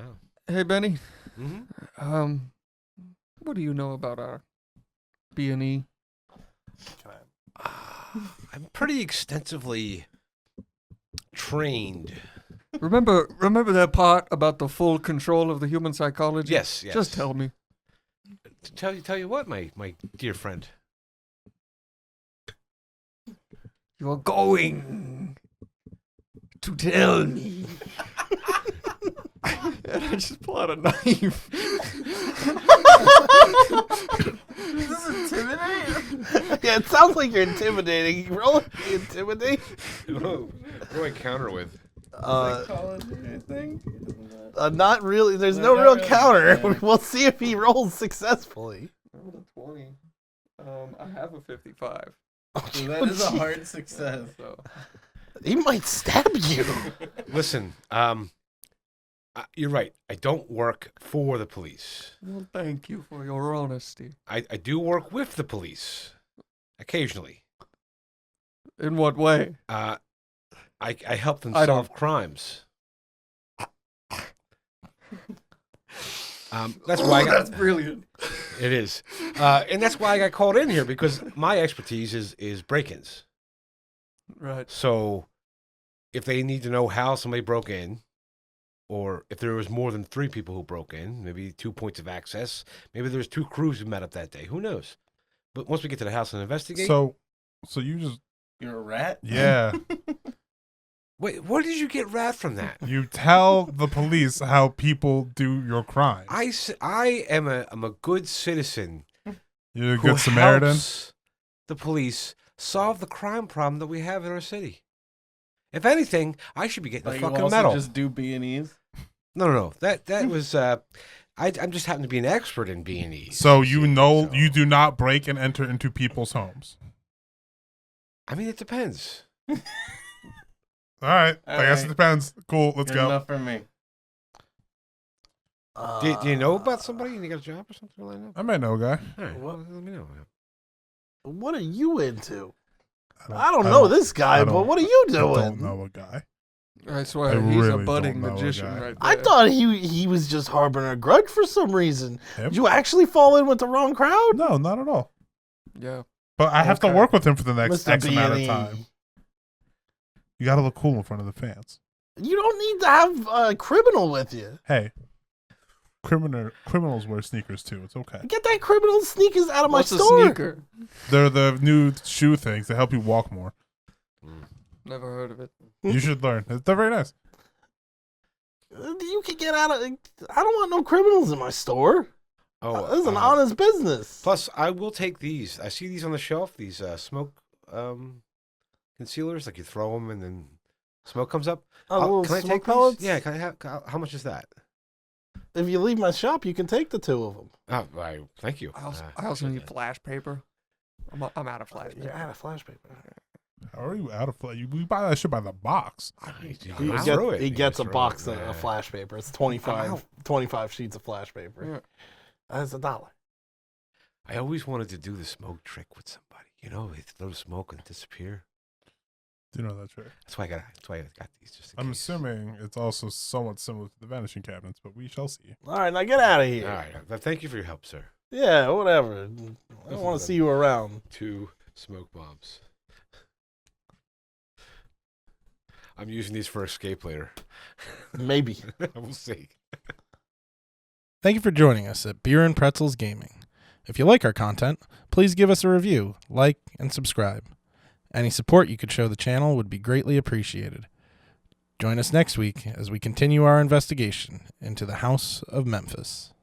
Hey, Benny. Mhm. What do you know about our B&E? I'm pretty extensively trained. Remember that part about the full control of the human psychology? Yes. Just tell me. Tell you what, my dear friend. You're going to tell me. And I just pull out a knife. Yeah, it sounds like you're intimidating. Roll it, intimidate. What do I counter with? Not really. There's no Not real really, counter. yeah. We'll see if he rolls successfully. I rolled a 20. I have a 55. So that is a hard success. So. He might stab you. Listen, you're right. I don't work for the police. Well, thank you for your honesty. I do work with the police occasionally. In what way? I help them I don't- solve crimes. That's why I got. That's brilliant. It is, and that's why I got called in here because my expertise is break-ins. Right. So, if they need to know how somebody broke in, or if there was more than 3 people who broke in, maybe 2 points of access, maybe there's 2 crews who met up that day. Who knows? But once we get to the house and investigate. So you just You're a rat? yeah. Wait, where did you get rat from that? You tell the police how people do your crime. I am a good citizen. You're a who good Samaritan. helps the police solve the crime problem that we have in our city. If anything, I should be getting But a you fucking also medal. just do B&Es? No. That was I'm just happen to be an expert in B&E. So you do not break and enter into people's homes. I mean, it depends. All right. All I guess it right. depends. Cool. Let's Good go. enough for me. Do you know about somebody and you got a job or something like that? I may know a guy. All right, well, let me know. What are you into? I I don't know this guy, I but don't- what are you I doing? don't know a guy. I swear, I he's really a budding don't know a magician guy. right there. I thought he was just harboring a grudge for some reason. Yep. Did you actually fall in with the wrong crowd? No, not at all. Yeah. But I have to Okay. work with him for the next Mr. X amount of B&E. time. You gotta look cool in front of the fans. You don't need to have a criminal with you. Hey, criminals wear sneakers too. It's okay. Get that criminal sneakers out of What's my a store. sneaker? They're the new shoe things that help you walk more. Never heard of it. You should learn. They're very nice. You can get out of. I don't want no criminals in my store. Oh, This is an honest business. Plus, I will take these. I see these on the shelf. These smoke concealers. Like you throw them and then smoke comes up. Little Can I smoke take pellets? these? Yeah. Can I have? How much is that? If you leave my shop, you can take the 2 of them. Oh, thank you. I also need flash paper. I'm out of flash paper. You're out of flash paper. How are you out of flash? We buy that shit by the box. He gets a box of flash paper. It's 25 sheets of flash paper. Yeah. That's $1. I always wanted to do the smoke trick with somebody. You know, they throw smoke and disappear. Do you know that's right? That's why I got these. Just in I'm case. assuming it's also somewhat similar to the vanishing cabinets, but we shall see. All right, now get out of here. All right. Thank you for your help, sir. Yeah, whatever. I don't want to see you around. 2 smoke bombs. I'm using these for escape later. Maybe. We'll see. Thank you for joining us at Beer and Pretzels Gaming. If you like our content, please give us a review, like, and subscribe. Any support you could show the channel would be greatly appreciated. Join us next week as we continue our investigation into the House of Memphis.